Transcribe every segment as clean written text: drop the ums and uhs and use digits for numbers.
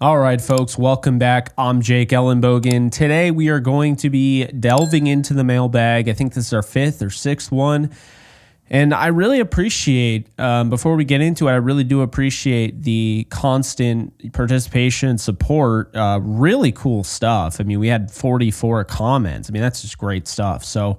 All right, folks, welcome back. I'm Jake Ellenbogen. Today we are going to be delving into the mailbag. I think this is our fifth or sixth one. And I really appreciate, before we get into it, I really do appreciate the constant participation and support. Really cool stuff. I mean, we had 44 comments. I mean, that's just great stuff. So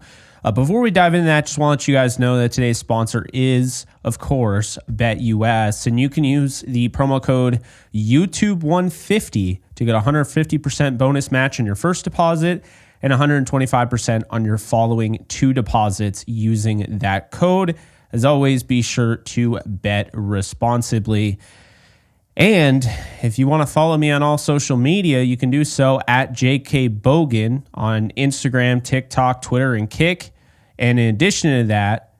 before we dive into that, just want to let you guys know that today's sponsor is, of course, BetUS. And you can use the promo code YouTube150 to get a 150% bonus match on your first deposit and 125% on your following two deposits using that code. As always, be sure to bet responsibly. And if you want to follow me on all social media, you can do so at JKBogan on Instagram, TikTok, Twitter, and Kick. And in addition to that,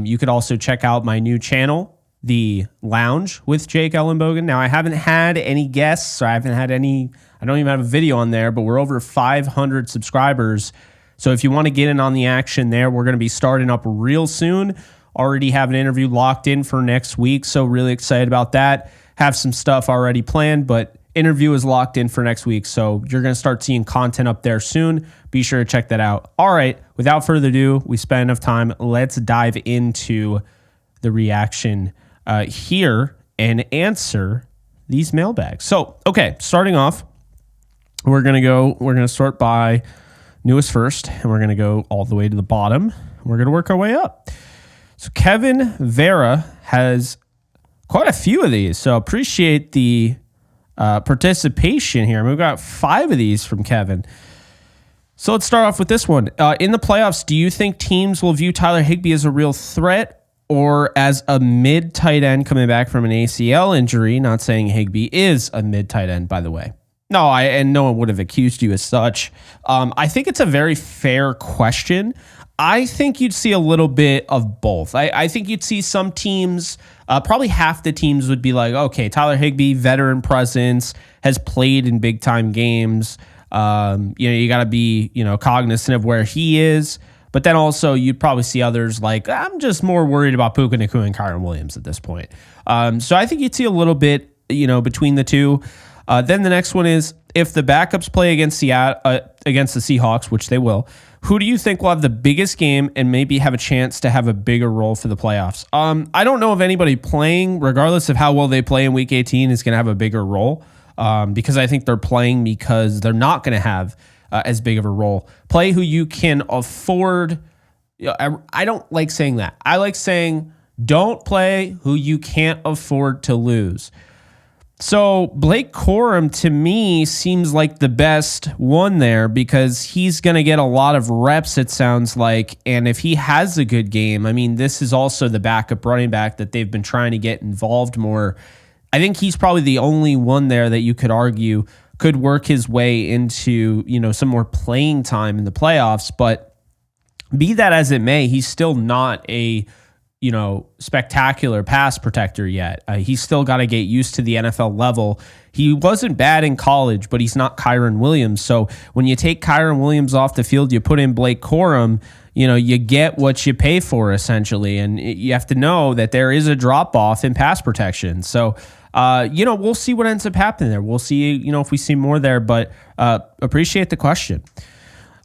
you could also check out my new channel, The Lounge with Jake Ellenbogen. Now, I haven't had any guests, or I don't even have a video on there, but we're over 500 subscribers. So if you want to get in on the action there, we're going to be starting up real soon. Already have an interview locked in for next week, so really excited about that. Have some stuff already planned, but interview is locked in for next week, so you're going to start seeing content up there soon. Be sure to check that out. All right, without further ado, we spent enough time. Let's dive into the reaction here and answer these mailbags. So, okay, starting off, we're going to start by newest first, and we're going to go all the way to the bottom. We're going to work our way up. So Kevin Vera has quite a few of these, so appreciate the participation here. We've got 5 of these from Kevin. So let's start off with this one. In the playoffs, do you think teams will view Tyler Higbee as a real threat or as a mid tight end coming back from an ACL injury? Not saying Higbee is a mid tight end, by the way. No, and no one would have accused you as such. I think it's a very fair question. I think you'd see a little bit of both. I think you'd see some teams, probably half the teams would be like, okay, Tyler Higbee, veteran presence, has played in big time games. You got to be, cognizant of where he is. But then also you'd probably see others like, I'm just more worried about Puka Nacua and Kyron Williams at this point. So I think you'd see a little bit, between the two. Then the next one is, if the backups play against the Seahawks, which they will, who do you think will have the biggest game and maybe have a chance to have a bigger role for the playoffs? I don't know if anybody playing, regardless of how well they play in Week 18, is going to have a bigger role because I think they're playing because they're not going to have as big of a role. Play who you can afford. I don't like saying that. I like saying don't play who you can't afford to lose. So Blake Corum, to me, seems like the best one there because he's going to get a lot of reps, it sounds like. And if he has a good game, I mean, this is also the backup running back that they've been trying to get involved more. I think he's probably the only one there that you could argue could work his way into, some more playing time in the playoffs. But be that as it may, he's still not a spectacular pass protector yet. He's still got to get used to the NFL level. He wasn't bad in college, but he's not Kyron Williams. So when you take Kyron Williams off the field, you put in Blake Corum, you get what you pay for essentially. And you have to know that there is a drop off in pass protection. So, we'll see what ends up happening there. We'll see, if we see more there, but appreciate the question.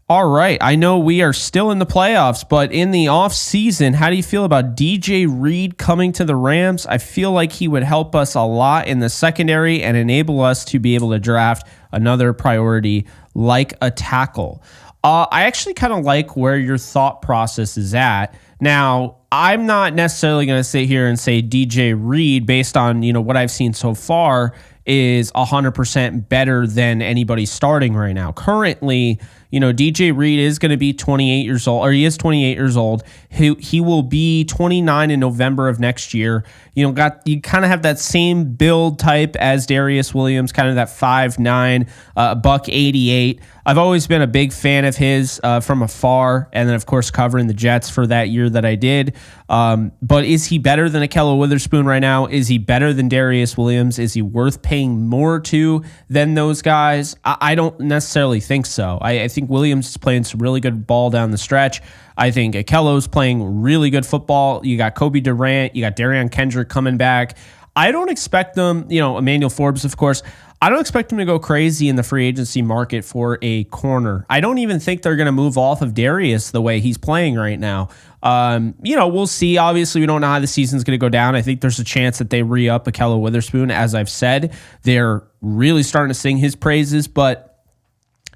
All right, I know we are still in the playoffs, but in the offseason, how do you feel about DJ Reed coming to the Rams? I feel like he would help us a lot in the secondary and enable us to be able to draft another priority like a tackle. I actually kind of like where your thought process is at. Now, I'm not necessarily going to sit here and say DJ Reed, based on what I've seen so far, is 100% better than anybody starting right now. Currently, DJ Reed is going to be 28 years old, or he is 28 years old. He will be 29 in November of next year. You kind of have that same build type as Darius Williams, kind of that 5'9", $188. I've always been a big fan of his from afar, and then of course covering the Jets for that year that I did. But is he better than Ahkello Witherspoon right now? Is he better than Darius Williams? Is he worth paying more to than those guys? I don't necessarily think so. I think Williams is playing some really good ball down the stretch. I think Ahkello's playing really good football. You got Kobe Durant. You got Darian Kendrick coming back. I don't expect them, Emmanuel Forbes, of course, I don't expect them to go crazy in the free agency market for a corner. I don't even think they're going to move off of Darius the way he's playing right now. We'll see. Obviously, we don't know how the season's going to go down. I think there's a chance that they re-up Ahkello Witherspoon. As I've said, they're really starting to sing his praises. But,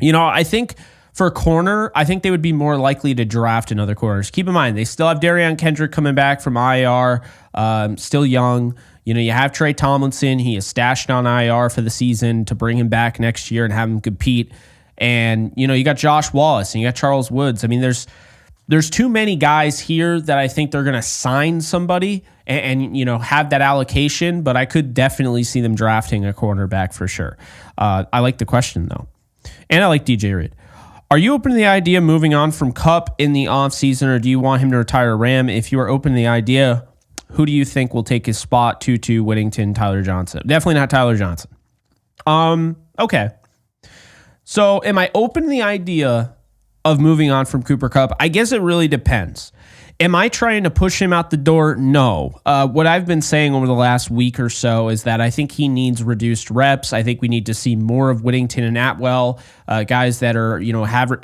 I think for a corner, I think they would be more likely to draft another corners. Keep in mind, they still have Darion Kendrick coming back from IR, still young. You have Trey Tomlinson. He is stashed on IR for the season to bring him back next year and have him compete. And, you got Josh Wallace and you got Charles Woods. I mean, there's too many guys here that I think they're going to sign somebody and have that allocation, but I could definitely see them drafting a cornerback for sure. I like the question, though. And I like DJ Reed. Are you open to the idea of moving on from Kupp in the offseason, or do you want him to retire a Ram? If you are open to the idea, who do you think will take his spot? Tutu, Whittington, Tyler Johnson? Definitely not Tyler Johnson. Okay. So am I open to the idea of moving on from Cooper Kupp? I guess it really depends. Am I trying to push him out the door? No. What I've been saying over the last week or so is that I think he needs reduced reps. I think we need to see more of Whittington and Atwell, guys that are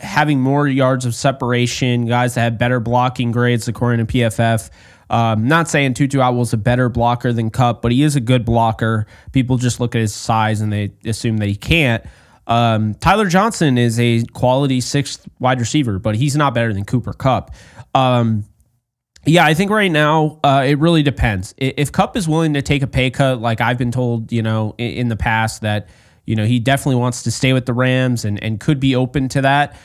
having more yards of separation, guys that have better blocking grades according to PFF. Not saying Tutu Atwell's a better blocker than Kupp, but he is a good blocker. People just look at his size and they assume that he can't. Tyler Johnson is a quality sixth wide receiver, but he's not better than Cooper Kupp. I think right now it really depends. If Kupp is willing to take a pay cut, like I've been told, in the past that, he definitely wants to stay with the Rams and could be open to that.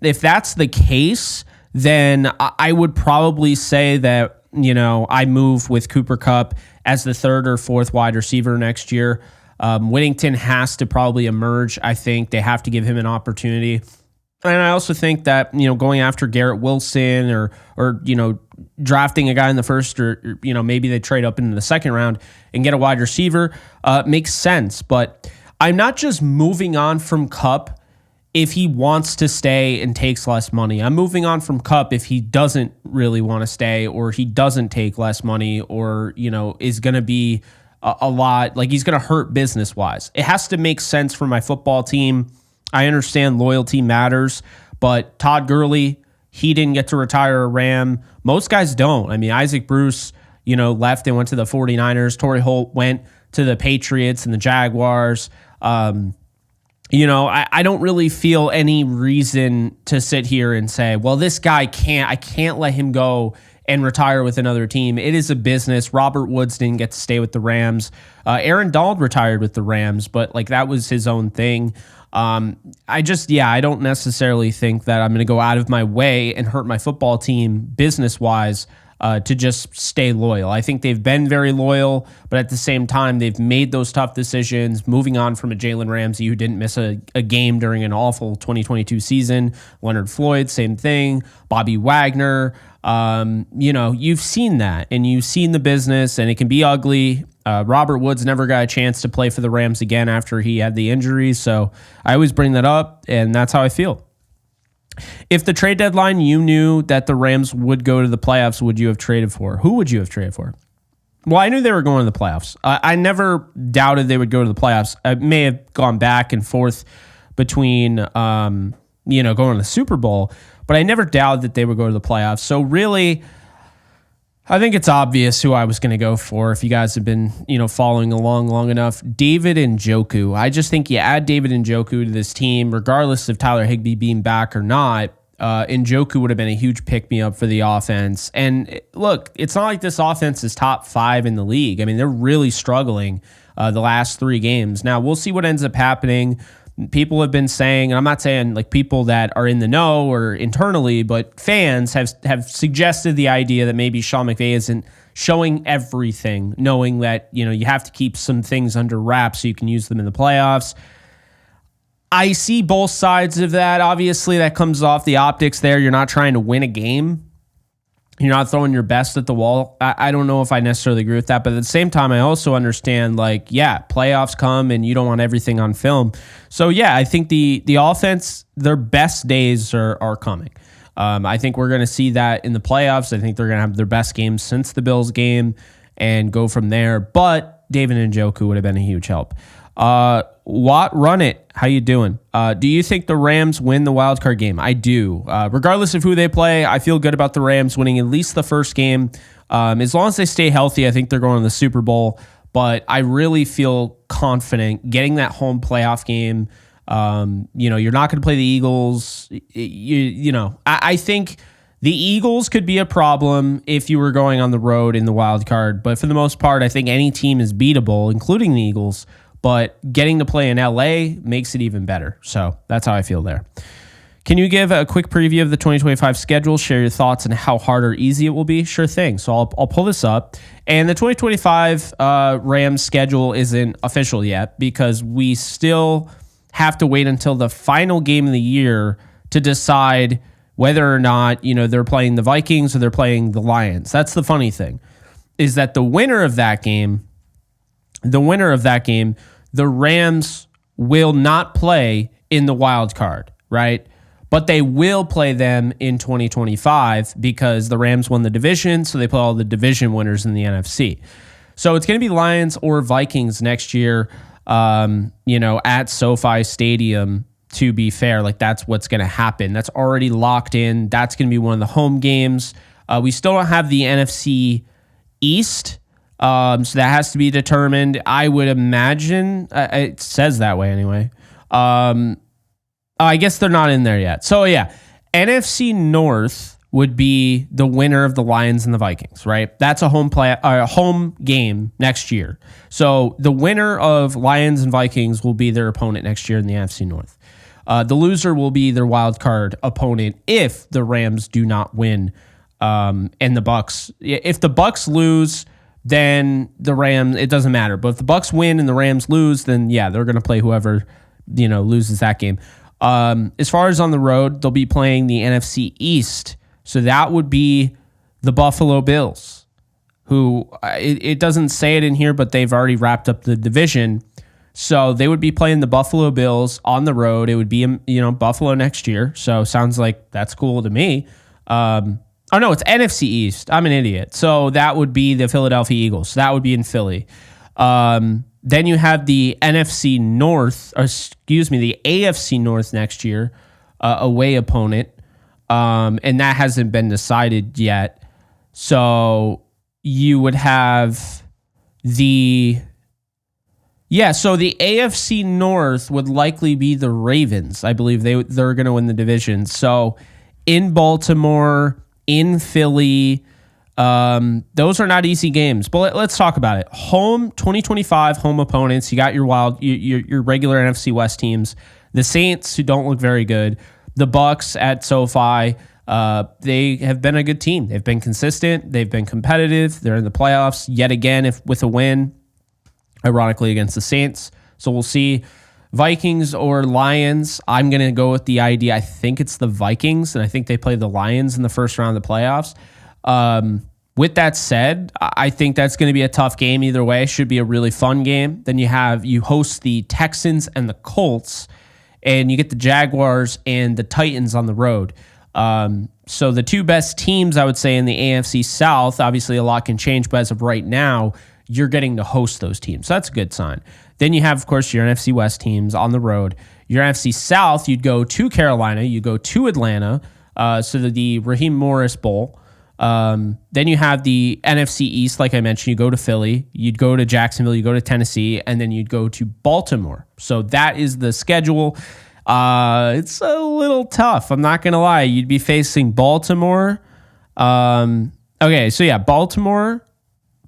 If that's the case, then I would probably say that, I move with Cooper Kupp as the third or fourth wide receiver next year. Whittington has to probably emerge. I think they have to give him an opportunity. And I also think that, going after Garrett Wilson or drafting a guy in the first or maybe they trade up into the second round and get a wide receiver makes sense. But I'm not just moving on from Kupp if he wants to stay and takes less money. I'm moving on from Kupp if he doesn't really want to stay or he doesn't take less money or, is going to be a lot, like he's going to hurt business-wise. It has to make sense for my football team. I understand loyalty matters, but Todd Gurley, he didn't get to retire a Ram. Most guys don't. I mean, Isaac Bruce, left and went to the 49ers. Torrey Holt went to the Patriots and the Jaguars. I don't really feel any reason to sit here and say, well, this guy I can't let him go and retire with another team. It is a business. Robert Woods didn't get to stay with the Rams. Aaron Donald retired with the Rams, but that was his own thing. I don't necessarily think that I'm going to go out of my way and hurt my football team business-wise to just stay loyal. I think they've been very loyal, but at the same time, they've made those tough decisions, moving on from a Jalen Ramsey who didn't miss a game during an awful 2022 season. Leonard Floyd, same thing. Bobby Wagner. You've seen that, and you've seen the business, and it can be ugly. Robert Woods never got a chance to play for the Rams again after he had the injury, so I always bring that up, and that's how I feel. If the trade deadline you knew that the Rams would go to the playoffs, would you have traded for? Who would you have traded for? Well, I knew they were going to the playoffs. I never doubted they would go to the playoffs. I may have gone back and forth between, going to the Super Bowl, but I never doubted that they would go to the playoffs. So really, I think it's obvious who I was going to go for if you guys have been, following along long enough. David Njoku. I just think you add David Njoku to this team, regardless of Tyler Higbee being back or not. Njoku would have been a huge pick-me-up for the offense. And look, it's not like this offense is top 5 in the league. I mean, they're really struggling the last 3 games. Now, we'll see what ends up happening. People have been saying, and I'm not saying people that are in the know or internally, but fans have suggested the idea that maybe Shawn McVey isn't showing everything, knowing that, you have to keep some things under wraps so you can use them in the playoffs. I see both sides of that. Obviously, that comes off the optics there. You're not trying to win a game. You're not throwing your best at the wall. I don't know if I necessarily agree with that, but at the same time, I also understand, playoffs come and you don't want everything on film. So, I think the offense, their best days are coming. I think we're going to see that in the playoffs. I think they're going to have their best game since the Bills game. and go from there. But David Njoku would have been a huge help. Watt, run it. How you doing? Do you think the Rams win the wild card game? I do. Regardless of who they play, I feel good about the Rams winning at least the first game. As long as they stay healthy, I think they're going to the Super Bowl. But I really feel confident getting that home playoff game. You're not going to play the Eagles. I think the Eagles could be a problem if you were going on the road in the wild card. But for the most part, I think any team is beatable, including the Eagles. But getting to play in LA makes it even better. So that's how I feel there. Can you give a quick preview of the 2025 schedule? Share your thoughts on how hard or easy it will be? Sure thing. So I'll pull this up. And the 2025 Rams schedule isn't official yet because we still have to wait until the final game of the year to decide whether or not, they're playing the Vikings or they're playing the Lions. That's the funny thing, is that the winner of that game, the Rams will not play in the wild card, right? But they will play them in 2025 because the Rams won the division, so they play all the division winners in the NFC. So it's going to be Lions or Vikings next year, at SoFi Stadium, to be fair. Like, that's what's going to happen. That's already locked in. That's going to be one of the home games. We still don't have the NFC East, so that has to be determined. I would imagine, it says that way anyway. I guess they're not in there yet. So yeah, NFC North would be the winner of the Lions and the Vikings, right? That's a home game next year. So the winner of Lions and Vikings will be their opponent next year in the NFC North. The loser will be their wild card opponent if the Rams do not win, and the Bucs. If the Bucs lose, then the Rams, it doesn't matter. But if the Bucs win and the Rams lose, then yeah, they're going to play whoever loses that game. As far as on the road, they'll be playing the NFC East. So that would be the Buffalo Bills, who it doesn't say it in here, but they've already wrapped up the division. So they would be playing the Buffalo Bills on the road. It would be, Buffalo next year. So sounds like that's cool to me. Oh no, it's NFC East. I'm an idiot. So that would be the Philadelphia Eagles. So that would be in Philly. Then you have the NFC North, the AFC North next year, away opponent. And that hasn't been decided yet. So you would have the AFC North would likely be the Ravens. I believe they're going to win the division. So in Baltimore, in Philly, those are not easy games, but let's talk about it. Home 2025 home opponents. You got your regular NFC West teams, the Saints, who don't look very good, the Bucs at SoFi. They have been a good team. They've been consistent. They've been competitive. They're in the playoffs yet again, with a win, ironically against the Saints. So we'll see. Vikings or Lions. I'm going to go with the idea. I think it's the Vikings, and I think they play the Lions in the first round of the playoffs. With that said, I think that's going to be a tough game either way. Should be a really fun game. Then you host the Texans and the Colts, and you get the Jaguars and the Titans on the road. So the two best teams, I would say, in the AFC South, obviously a lot can change, but as of right now, you're getting to host those teams. So that's a good sign. Then you have, of course, your NFC West teams on the road. Your NFC South, you'd go to Carolina, you go to Atlanta, so the Raheem Morris Bowl. Then you have the NFC East, like I mentioned, you go to Philly, you'd go to Jacksonville, you go to Tennessee, and then you'd go to Baltimore. So that is the schedule. It's a little tough. I'm not going to lie. You'd be facing Baltimore. Okay, so yeah, Baltimore,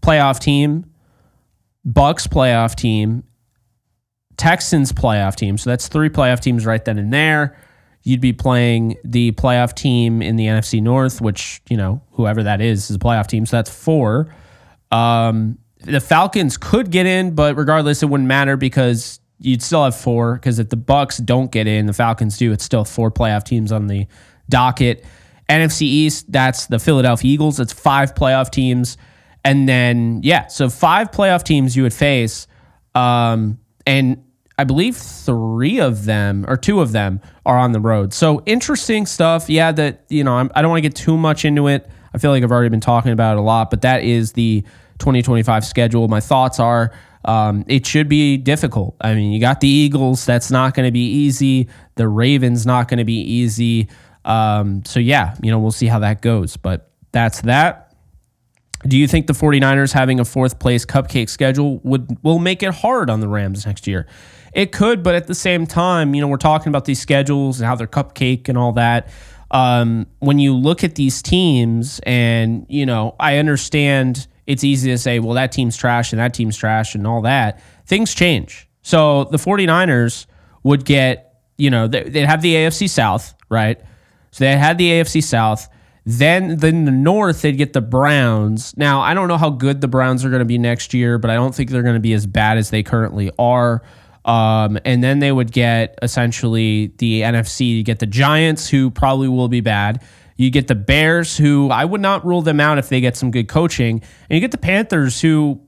playoff team, Bucs playoff team, Texans playoff team. So that's 3 playoff teams right then and there. You'd be playing the playoff team in the NFC North, which, whoever that is a playoff team. So that's 4. The Falcons could get in, but regardless, it wouldn't matter because you'd still have 4. Because if the Bucs don't get in, the Falcons do. It's still 4 playoff teams on the docket. NFC East, that's the Philadelphia Eagles. It's 5 playoff teams. And then, so 5 playoff teams you would face. And I believe 3 of them or 2 of them are on the road. So interesting stuff. Yeah, that, I don't want to get too much into it. I feel like I've already been talking about it a lot, but that is the 2025 schedule. My thoughts are it should be difficult. I mean, you got the Eagles. That's not going to be easy. The Ravens not going to be easy. So yeah, we'll see how that goes. But that's that. Do you think the 49ers having a fourth place cupcake schedule will make it hard on the Rams next year? It could, but at the same time, we're talking about these schedules and how they're cupcake and all that. When you look at these teams and, I understand it's easy to say, well, that team's trash and that team's trash and all that. Things change. So the 49ers would get, they'd have the AFC South, right? So they had the AFC South. Then the North, they'd get the Browns. Now, I don't know how good the Browns are going to be next year, but I don't think they're going to be as bad as they currently are. And then they would get essentially the NFC. You get the Giants, who probably will be bad. You get the Bears, who I would not rule them out if they get some good coaching. And you get the Panthers, who,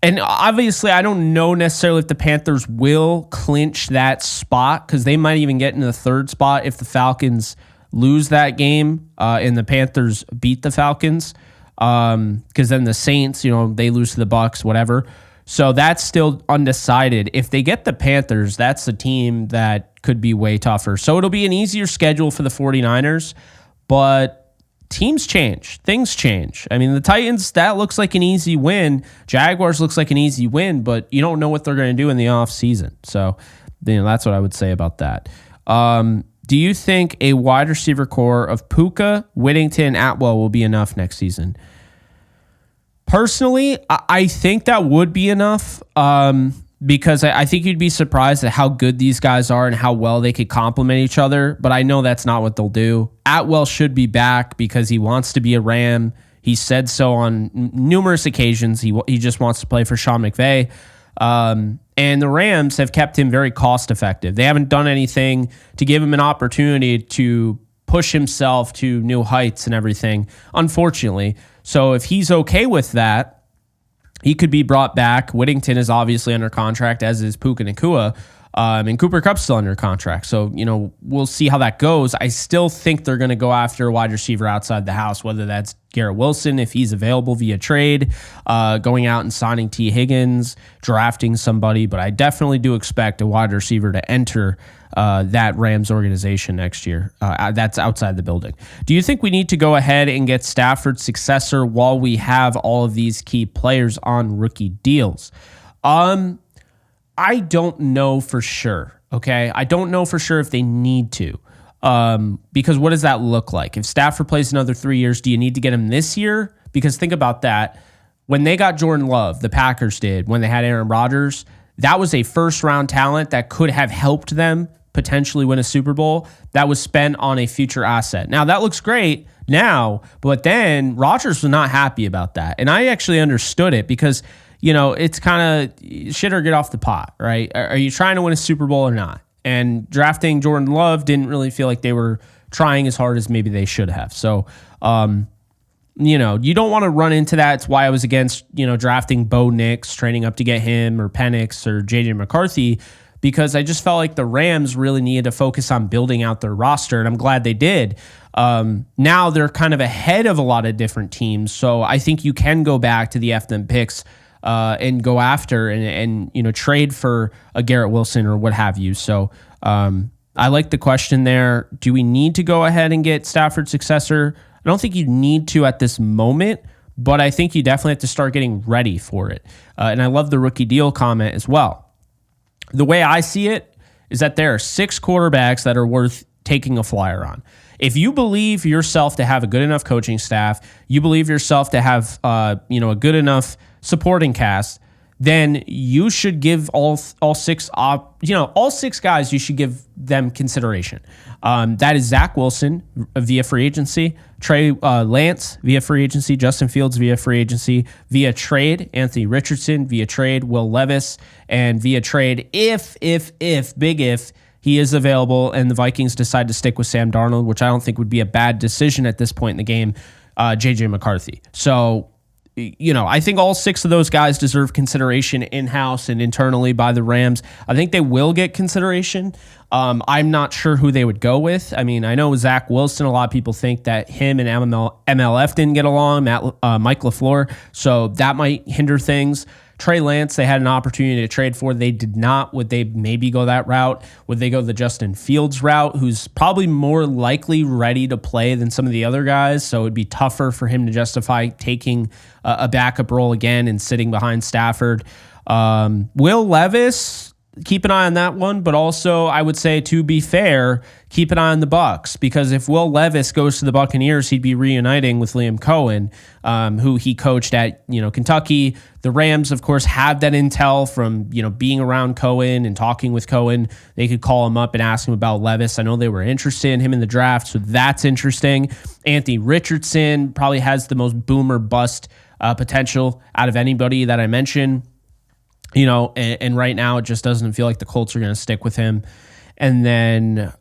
and obviously I don't know necessarily if the Panthers will clinch that spot, because they might even get into the third spot if the Falcons lose that game and the Panthers beat the Falcons. Because then the Saints, they lose to the Bucks, whatever. So that's still undecided. If they get the Panthers, that's a team that could be way tougher. So it'll be an easier schedule for the 49ers, but teams change. Things change. I mean, the Titans, that looks like an easy win. Jaguars looks like an easy win, but you don't know what they're going to do in the offseason. So that's what I would say about that. Do you think a wide receiver core of Puka, Whittington, Atwell will be enough next season? Personally, I think that would be enough because I think you'd be surprised at how good these guys are and how well they could complement each other. But I know that's not what they'll do. Atwell should be back because he wants to be a Ram. He said so on numerous occasions. He just wants to play for Shawn McVey. And the Rams have kept him very cost effective. They haven't done anything to give him an opportunity to push himself to new heights and everything, unfortunately. So if he's okay with that, he could be brought back. Whittington is obviously under contract, as is Puka Nacua. And Cooper Kupp's still under contract. So, we'll see how that goes. I still think they're going to go after a wide receiver outside the house, whether that's Garrett Wilson, if he's available via trade, going out and signing T. Higgins, drafting somebody. But I definitely do expect a wide receiver to enter that Rams organization next year. That's outside the building. Do you think we need to go ahead and get Stafford's successor while we have all of these key players on rookie deals? I don't know for sure, okay? I don't know for sure if they need to, because what does that look like? If Stafford plays another 3 years, do you need to get him this year? Because think about that. When they got Jordan Love, the Packers did, when they had Aaron Rodgers, that was a first-round talent that could have helped them potentially win a Super Bowl that was spent on a future asset. Now, that looks great now, but then Rodgers was not happy about that. And I actually understood it because it's kind of shit or get off the pot, right? Are you trying to win a Super Bowl or not? And drafting Jordan Love didn't really feel like they were trying as hard as maybe they should have. So, you don't want to run into that. It's why I was against, drafting Bo Nix, training up to get him, or Penix or JJ McCarthy, because I just felt like the Rams really needed to focus on building out their roster, and I'm glad they did. Now they're kind of ahead of a lot of different teams, so I think you can go back to the them picks and go after and trade for a Garrett Wilson or what have you. So I like the question there. Do we need to go ahead and get Stafford's successor? I don't think you need to at this moment, but I think you definitely have to start getting ready for it. And I love the rookie deal comment as well. The way I see it is that there are 6 quarterbacks that are worth taking a flyer on. If you believe yourself to have a good enough coaching staff, you believe yourself to have a good enough supporting cast, then you should give all 6 guys, you should give them consideration. That is Zach Wilson via free agency, Trey Lance via free agency, Justin Fields via free agency, via trade, Anthony Richardson via trade, Will Levis, and via trade if he is available and the Vikings decide to stick with Sam Darnold, which I don't think would be a bad decision at this point in the game, JJ McCarthy. So I think all 6 of those guys deserve consideration in-house and internally by the Rams. I think they will get consideration. I'm not sure who they would go with. I mean, I know Zach Wilson, a lot of people think that him and MLF didn't get along, Mike LaFleur, so that might hinder things. Trey Lance, they had an opportunity to trade for. They did not. Would they maybe go that route? Would they go the Justin Fields route, who's probably more likely ready to play than some of the other guys? So it'd be tougher for him to justify taking a backup role again and sitting behind Stafford. Will Levis, keep an eye on that one, but also I would say, to be fair, keep an eye on the Bucs, because if Will Levis goes to the Buccaneers, he'd be reuniting with Liam Cohen, who he coached at Kentucky. The Rams, of course, have that intel from being around Cohen and talking with Cohen. They could call him up and ask him about Levis. I know they were interested in him in the draft, so that's interesting. Anthony Richardson probably has the most boom or bust potential out of anybody that I mentioned. And right now it just doesn't feel like the Colts are going to stick with him. And then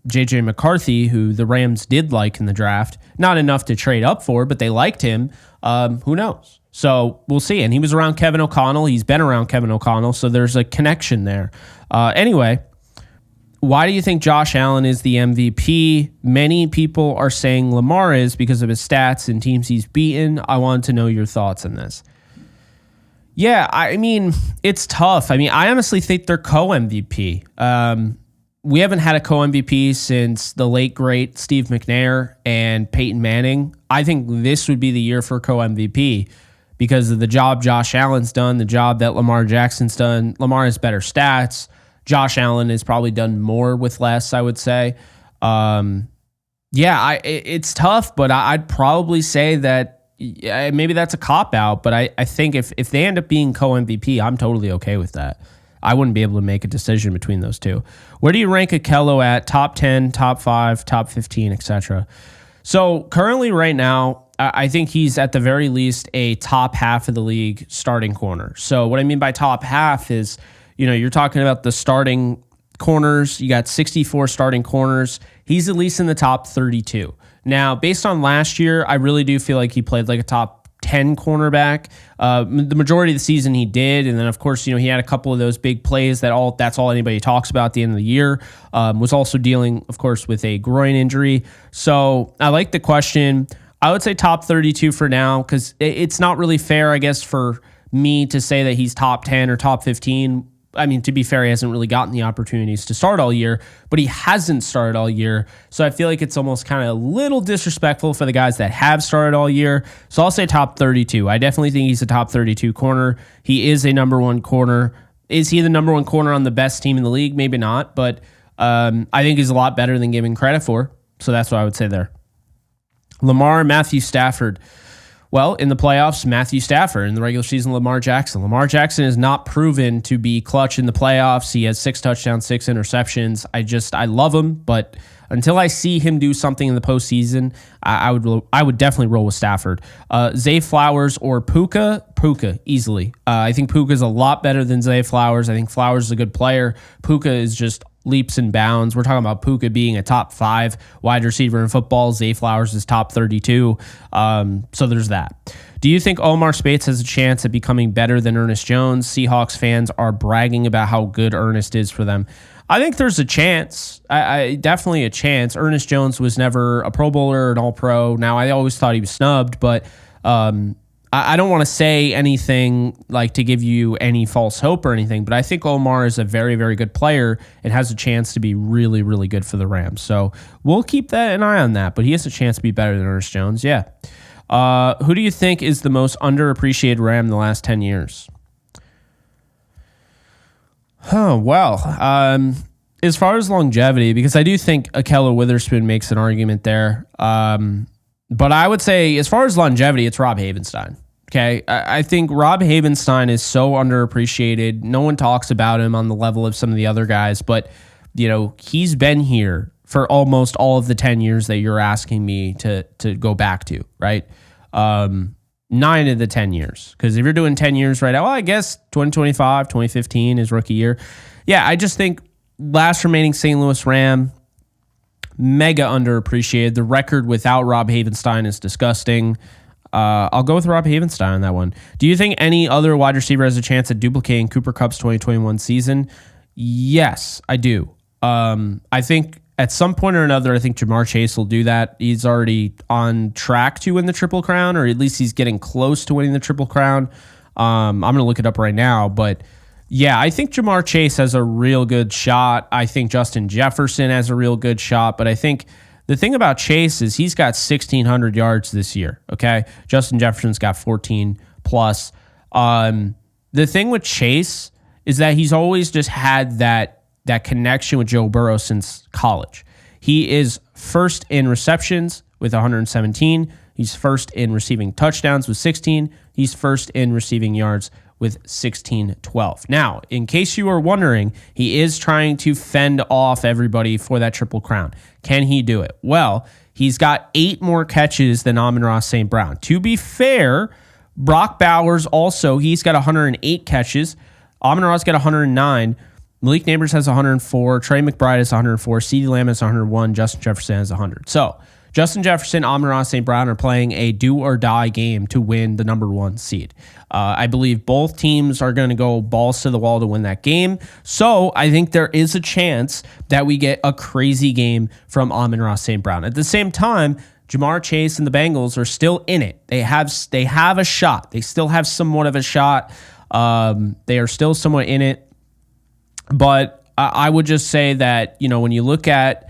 J.J. McCarthy, who the Rams did like in the draft, not enough to trade up for, but they liked him. Who knows? So we'll see. And he was around Kevin O'Connell. He's been around Kevin O'Connell, so there's a connection there. Anyway, why do you think Josh Allen is the MVP? Many people are saying Lamar is because of his stats and teams he's beaten. I want to know your thoughts on this. Yeah, I mean, it's tough. I mean, I honestly think they're co-MVP. We haven't had a co-MVP since the late, great Steve McNair and Peyton Manning. I think this would be the year for co-MVP because of the job Josh Allen's done, the job that Lamar Jackson's done. Lamar has better stats. Josh Allen has probably done more with less, I would say. It's tough, but I'd probably say that maybe that's a cop-out, but I think if they end up being co-MVP, I'm totally okay with that. I wouldn't be able to make a decision between those two. Where do you rank Akello at? Top 10, top 5, top 15, etc.? So currently right now, I think he's at the very least a top half of the league starting corner. So what I mean by top half is, you're talking about the starting corners. You got 64 starting corners. He's at least in the top 32. Now, based on last year, I really do feel like he played like a top 10 cornerback. The majority of the season he did. And then, of course, he had a couple of those big plays that's all anybody talks about at the end of the year. Was also dealing, of course, with a groin injury. So I like the question. I would say top 32 for now because it's not really fair, I guess, for me to say that he's top 10 or top 15. I mean, to be fair, he hasn't really gotten the opportunities to start all year, but he hasn't started all year. So I feel like it's almost kind of a little disrespectful for the guys that have started all year. So I'll say top 32. I definitely think he's a top 32 corner. He is a number one corner. Is he the number one corner on the best team in the league? Maybe not, but I think he's a lot better than given credit for. So that's what I would say there. Lamar, Matthew Stafford. Well, in the playoffs, Matthew Stafford. In the regular season, Lamar Jackson. Lamar Jackson is not proven to be clutch in the playoffs. He has 6 touchdowns, 6 interceptions. I love him, but until I see him do something in the postseason, I would definitely roll with Stafford. Zay Flowers or Puka? Puka, easily. I think Puka is a lot better than Zay Flowers. I think Flowers is a good player. Puka is just leaps and bounds. We're talking about Puka being a top 5 wide receiver in football. Zay Flowers is top 32. So there's that. Do you think Omar Speights has a chance at becoming better than Ernest Jones? Seahawks fans are bragging about how good Ernest is for them. I think there's a chance. I definitely a chance. Ernest Jones was never a Pro Bowler or an All-Pro. Now, I always thought he was snubbed, but I don't want to say anything like to give you any false hope or anything, but I think Omar is a very, very good player and has a chance to be really, really good for the Rams. So we'll keep an eye on that, but he has a chance to be better than Ernest Jones, yeah. Who do you think is the most underappreciated Ram in the last 10 years? Oh, well, as far as longevity, because I do think Akello Witherspoon makes an argument there, but I would say as far as longevity, it's Rob Havenstein. Okay, I think Rob Havenstein is so underappreciated. No one talks about him on the level of some of the other guys, but he's been here for almost all of the 10 years that you're asking me to go back to, right? 9 of the 10 years. Because if you're doing 10 years right now, well, I guess 2025, 2015 is rookie year. Yeah, I just think last remaining St. Louis Ram, mega underappreciated. The record without Rob Havenstein is disgusting. I'll go with Rob Havenstein on that one. Do you think any other wide receiver has a chance at duplicating Cooper Kupp's 2021 season? Yes, I do. I think at some point or another, I think Jamar Chase will do that. He's already on track to win the Triple Crown, or at least he's getting close to winning the Triple Crown. I'm going to look it up right now, but yeah, I think Jamar Chase has a real good shot. I think Justin Jefferson has a real good shot, but I think the thing about Chase is he's got 1,600 yards this year, okay? Justin Jefferson's got 14 plus. The thing with Chase is that he's always just had that connection with Joe Burrow since college. He is first in receptions with 117. He's first in receiving touchdowns with 16. He's first in receiving yards with 16-12. Now, in case you are wondering, he is trying to fend off everybody for that Triple Crown. Can he do it? Well, he's got 8 more catches than Amon-Ra St. Brown. To be fair, Brock Bowers also, he's got 108 catches. Amon-Ra's got 109. Malik Neighbors has 104. Trey McBride has 104. CeeDee Lamb has 101. Justin Jefferson has 100. So, Justin Jefferson, Amon-Ra St. Brown are playing a do-or-die game to win the number 1 seed. I believe both teams are going to go balls to the wall to win that game. So I think there is a chance that we get a crazy game from Amon-Ra St. Brown. At the same time, Jamar Chase and the Bengals are still in it. They have a shot. They still have somewhat of a shot. They are still somewhat in it. But I would just say that, when you look at,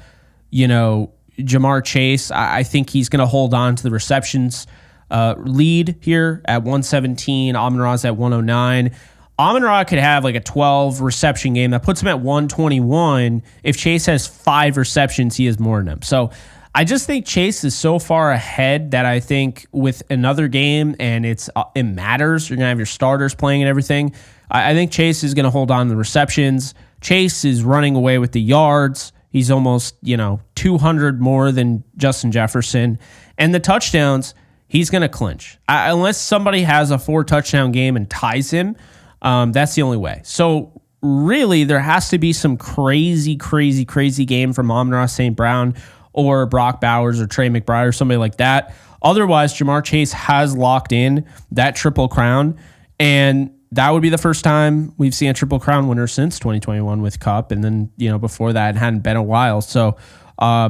Jamar Chase, I think he's going to hold on to the receptions lead here at 117. Amon-Ra's at 109. Amon-Ra could have like a 12 reception game that puts him at 121. If Chase has 5 receptions, he has more than him. So I just think Chase is so far ahead that I think with another game and it matters. You're going to have your starters playing and everything. I think Chase is going to hold on to the receptions. Chase is running away with the yards. He's almost, 200 more than Justin Jefferson. And the touchdowns, he's going to clinch. Unless somebody has a 4-touchdown game and ties him, that's the only way. So really, there has to be some crazy game from Amon-Ra St. Brown or Brock Bowers or Trey McBride or somebody like that. Otherwise, Jamar Chase has locked in that Triple Crown, and that would be the first time we've seen a Triple Crown winner since 2021 with Kupp. And then, before that, it hadn't been a while. So, I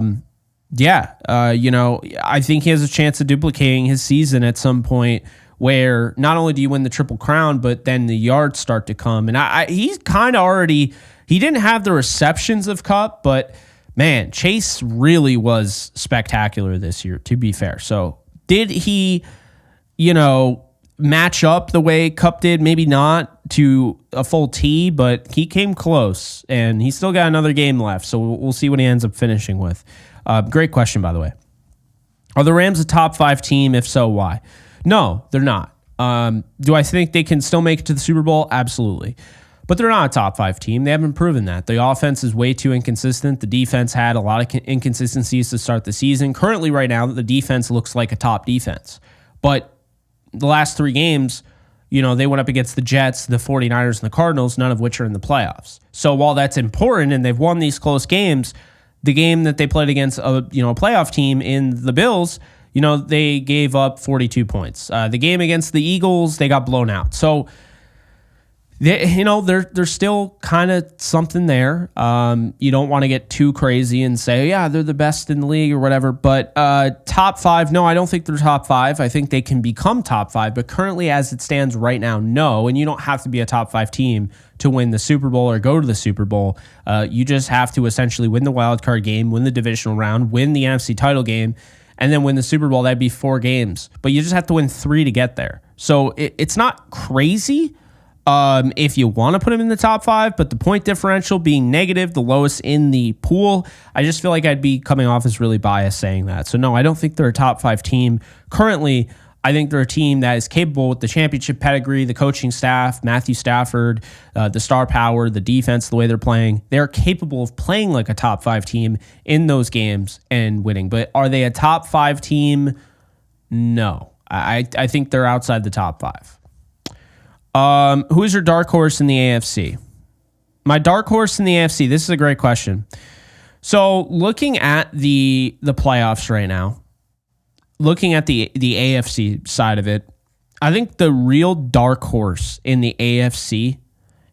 think he has a chance of duplicating his season at some point where not only do you win the Triple Crown, but then the yards start to come. And he's kind of already, he didn't have the receptions of Kupp, but man, Chase really was spectacular this year, to be fair. So did he, match up the way Kupp did? Maybe not to a full T, but he came close, and he's still got another game left. So we'll see what he ends up finishing with. Great question, by the way. Are the Rams a top 5 team? If so, why? No, they're not. Do I think they can still make it to the Super Bowl? Absolutely. But they're not a top 5 team. They haven't proven that. The offense is way too inconsistent. The defense had a lot of inconsistencies to start the season. Currently, right now, the defense looks like a top defense. But the last 3 games, they went up against the Jets, the 49ers, and the Cardinals, none of which are in the playoffs. So while that's important and they've won these close games, the game that they played against a playoff team in the Bills, they gave up 42 points. The game against the Eagles, they got blown out. So there's still kind of something there. You don't want to get too crazy and say, yeah, they're the best in the league or whatever. But top 5, no, I don't think they're top 5. I think they can become top 5. But currently, as it stands right now, no. And you don't have to be a top 5 team to win the Super Bowl or go to the Super Bowl. You just have to essentially win the wild card game, win the divisional round, win the NFC title game, and then win the Super Bowl. That'd be 4 games. But you just have to win 3 to get there. So it's not crazy. If you want to put him in the top 5, but the point differential being negative, the lowest in the pool, I just feel like I'd be coming off as really biased saying that. So no, I don't think they're a top 5 team. Currently, I think they're a team that is capable with the championship pedigree, the coaching staff, Matthew Stafford, the star power, the defense, the way they're playing. They're capable of playing like a top 5 team in those games and winning. But are they a top 5 team? No. I think they're outside the top 5. Who is your dark horse in the AFC? My dark horse in the AFC, this is a great question. So looking at the playoffs right now, looking at the AFC side of it, I think the real dark horse in the AFC,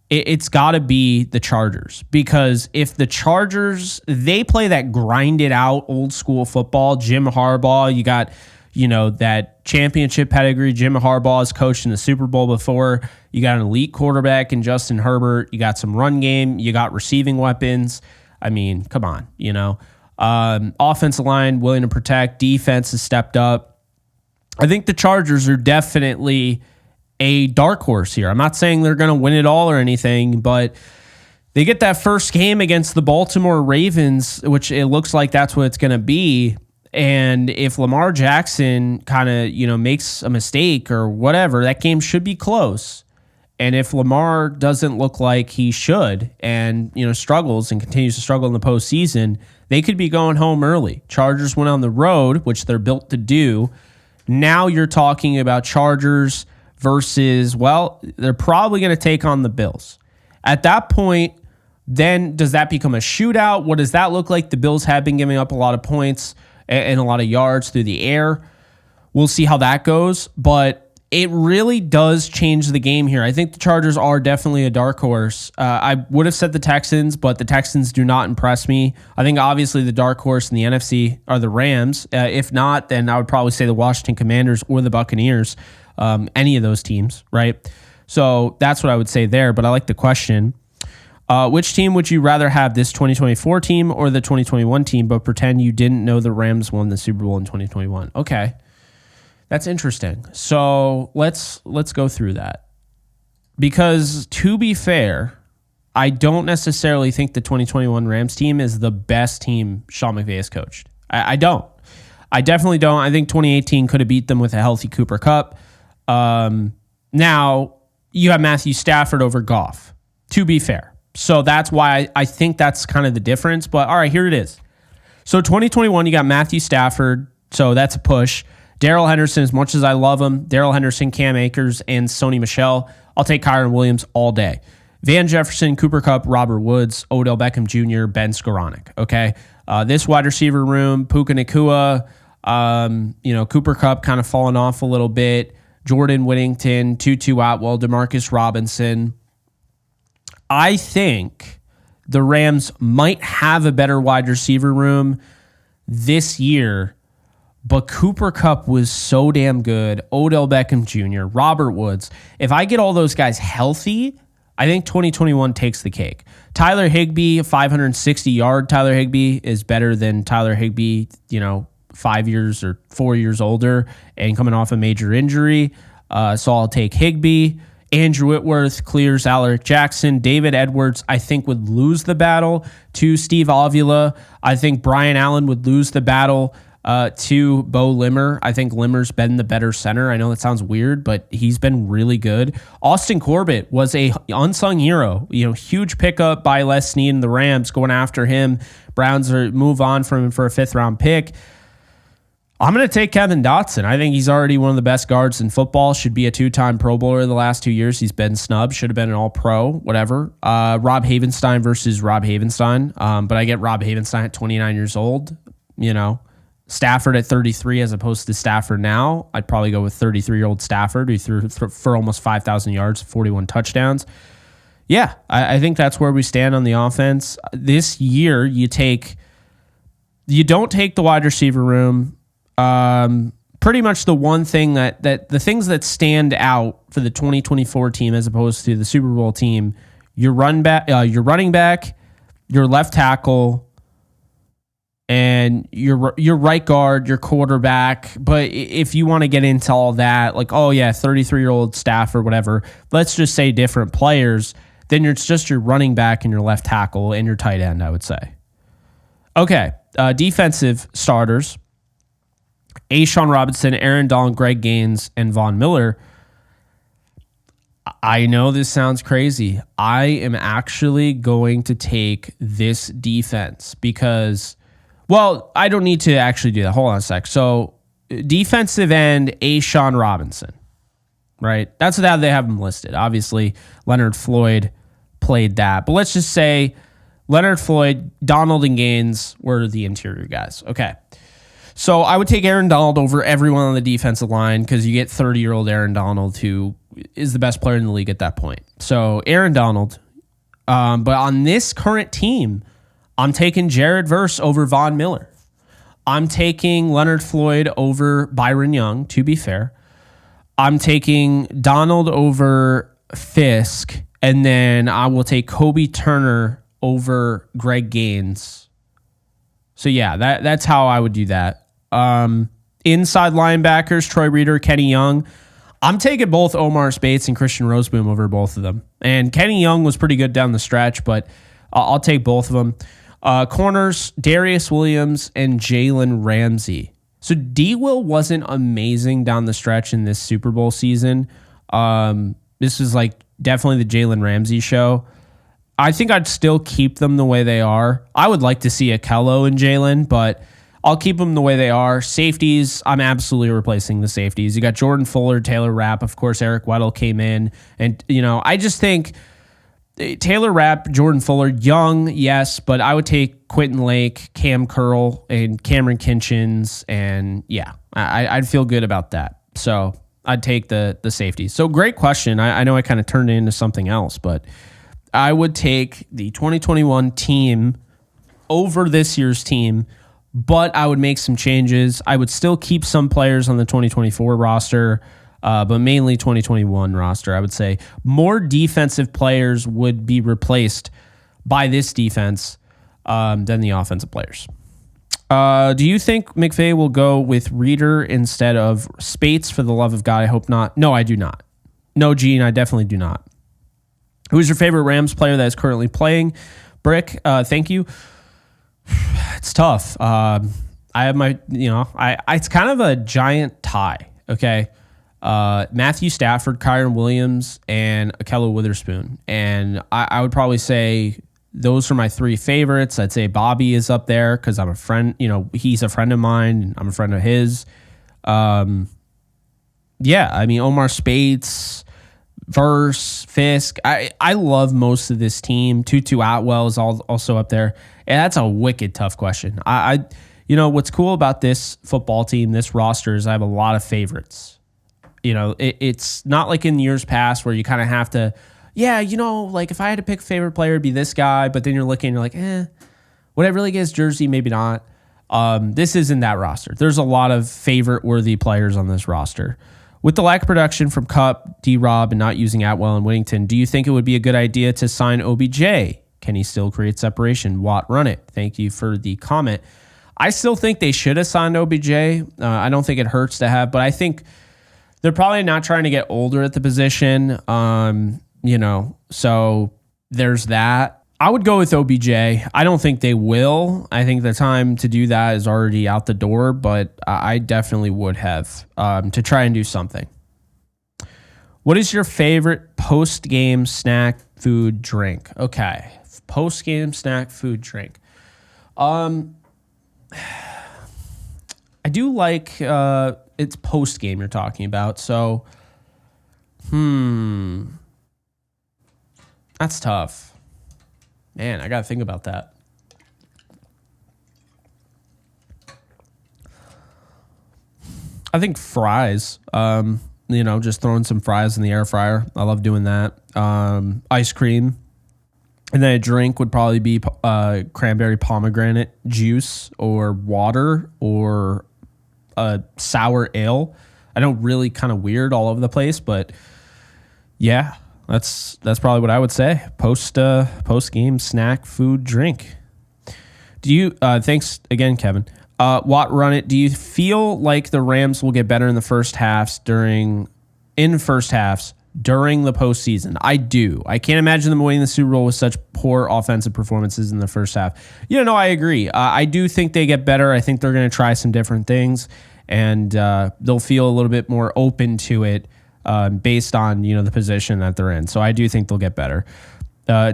it's got to be the Chargers, because if the Chargers, they play that grinded out old school football, Jim Harbaugh, you got, that championship pedigree. Jim Harbaugh has coached in the Super Bowl before. You got an elite quarterback in Justin Herbert. You got some run game. You got receiving weapons. I mean, come on, offensive line willing to protect. Defense has stepped up. I think the Chargers are definitely a dark horse here. I'm not saying they're going to win it all or anything, but they get that first game against the Baltimore Ravens, which it looks like that's what it's going to be. And if Lamar Jackson kind of, makes a mistake or whatever, that game should be close. And if Lamar doesn't look like he should and, struggles and continues to struggle in the postseason, they could be going home early. Chargers went on the road, which they're built to do. Now you're talking about Chargers versus, they're probably going to take on the Bills. At that point, then does that become a shootout? What does that look like? The Bills have been giving up a lot of points and a lot of yards through the air. We'll see how that goes, but it really does change the game here. I think the Chargers are definitely a dark horse. I would have said the Texans, but the Texans do not impress me. I think obviously the dark horse in the NFC are the Rams. If not, then I would probably say the Washington Commanders or the Buccaneers. Any of those teams, right? So that's what I would say there, but I like the question. Which team would you rather have, this 2024 team or the 2021 team, but pretend you didn't know the Rams won the Super Bowl in 2021? Okay, that's interesting. So let's go through that. Because to be fair, I don't necessarily think the 2021 Rams team is the best team Shawn McVey has coached. I don't. I definitely don't. I think 2018 could have beat them with a healthy Cooper Kupp. Now, you have Matthew Stafford over Goff, to be fair. So that's why I think that's kind of the difference. But all right, here it is. So 2021, you got Matthew Stafford, so that's a push. Darrell Henderson, as much as I love him, Darrell Henderson, Cam Akers, and Sony Michel, I'll take Kyron Williams all day. Van Jefferson, Cooper Kupp, Robert Woods, Odell Beckham Jr., Ben Skoranek, okay? This wide receiver room, Puka Nacua, Cooper Kupp kind of falling off a little bit, Jordan Whittington, Tutu Atwell, Demarcus Robinson. I think the Rams might have a better wide receiver room this year, but Cooper Kupp was so damn good. Odell Beckham Jr., Robert Woods. If I get all those guys healthy, I think 2021 takes the cake. Tyler Higbee, 560-yard Tyler Higbee is better than Tyler Higbee, 5 years or 4 years older and coming off a major injury. So I'll take Higbee. Andrew Whitworth clears Alaric Jackson. David Edwards, I think, would lose the battle to Steve Avila. I think Brian Allen would lose the battle to Bo Limmer. I think Limmer's been the better center. I know that sounds weird, but he's been really good. Austin Corbett was a unsung hero. Huge pickup by Les Snead and the Rams going after him. Browns move on from him for a 5th-round pick. I'm going to take Kevin Dotson. I think he's already one of the best guards in football. Should be a 2-time Pro Bowler the last 2 years. He's been snubbed. Should have been an All-Pro, whatever. Rob Havenstein versus Rob Havenstein. But I get Rob Havenstein at 29 years old. Stafford at 33 as opposed to Stafford now. I'd probably go with 33-year-old Stafford, who threw for almost 5,000 yards, 41 touchdowns. Yeah, I think that's where we stand on the offense. This year, you don't take the wide receiver room. Pretty much the one thing that the things that stand out for the 2024 team as opposed to the Super Bowl team, your running back, your left tackle, and your right guard, your quarterback. But if you want to get into all that, 33-year-old staff or whatever, let's just say different players, then it's just your running back and your left tackle and your tight end, I would say. Okay, defensive starters. A'Shawn Robinson, Aaron Donald, Greg Gaines, and Von Miller. I know this sounds crazy. I am actually going to take this defense because, I don't need to actually do that. Hold on a sec. So, defensive end, A'Shawn Robinson, right? That's how they have him listed. Obviously, Leonard Floyd played that. But let's just say Leonard Floyd, Donald, and Gaines were the interior guys. Okay. So I would take Aaron Donald over everyone on the defensive line because you get 30-year-old Aaron Donald, who is the best player in the league at that point. So Aaron Donald. But on this current team, I'm taking Jared Verse over Von Miller. I'm taking Leonard Floyd over Byron Young, to be fair. I'm taking Donald over Fisk, and then I will take Kobe Turner over Greg Gaines. So yeah, that's how I would do that. Inside linebackers, Troy Reader, Kenny Young. I'm taking both Omar Speights and Christian Roseboom over both of them. And Kenny Young was pretty good down the stretch, but I'll take both of them. Corners, Darius Williams and Jalen Ramsey. So D-Will wasn't amazing down the stretch in this Super Bowl season. This is like definitely the Jalen Ramsey show. I think I'd still keep them the way they are. I would like to see Akello and Jalen, but I'll keep them the way they are. Safeties, I'm absolutely replacing the safeties. You got Jordan Fuller, Taylor Rapp. Of course, Eric Weddle came in. And, I just think Taylor Rapp, Jordan Fuller, young, yes, but I would take Quentin Lake, Cam Curl, and Cameron Kinchins. And, yeah, I'd feel good about that. So I'd take the safeties. So great question. I know I kind of turned it into something else, but I would take the 2021 team over this year's team, but I would make some changes. I would still keep some players on the 2024 roster, but mainly 2021 roster. I would say more defensive players would be replaced by this defense than the offensive players. Do you think McVay will go with Reader instead of Spates? For the love of God, I hope not. No, I do not. No, Gene, I definitely do not. Who's your favorite Rams player that is currently playing? Brick, thank you. It's tough. I have my, it's kind of a giant tie. Okay. Matthew Stafford, Kyron Williams, and Akello Witherspoon. And I would probably say those are my three favorites. I'd say Bobby is up there because I'm a friend, he's a friend of mine and I'm a friend of his. Omar Speights, Verse, Fisk. I love most of this team. Tutu Atwell is also up there. And that's a wicked tough question. What's cool about this football team, this roster, is I have a lot of favorites. It's not like in years past where you kind of have to, if I had to pick a favorite player, it'd be this guy. But then you're looking, you're like, would I really get his jersey? Maybe not. This isn't that roster. There's a lot of favorite-worthy players on this roster. With the lack of production from Kupp, D-Rob, and not using Atwell and Whittington, do you think it would be a good idea to sign OBJ? Can he still create separation? Watt, run it. Thank you for the comment. I still think they should have signed OBJ. I don't think it hurts to have, but I think they're probably not trying to get older at the position. So there's that. I would go with OBJ. I don't think they will. I think the time to do that is already out the door, but I definitely would have to try and do something. What is your favorite post-game snack, food, drink? Okay, post-game snack, food, drink. I do like it's post-game you're talking about, so that's tough. Man, I got to think about that. I think fries. Just throwing some fries in the air fryer. I love doing that. Ice cream. And then a drink would probably be cranberry pomegranate juice or water or a sour ale. I know, really kind of weird all over the place, but yeah. That's probably what I would say. Post game snack, food, drink. Do you? Thanks again, Kevin. Watt, run it. Do you feel like the Rams will get better in the first halves during the postseason? I do. I can't imagine them winning the Super Bowl with such poor offensive performances in the first half. I agree. I do think they get better. I think they're going to try some different things, and they'll feel a little bit more open to it. Based on the position that they're in. So I do think they'll get better.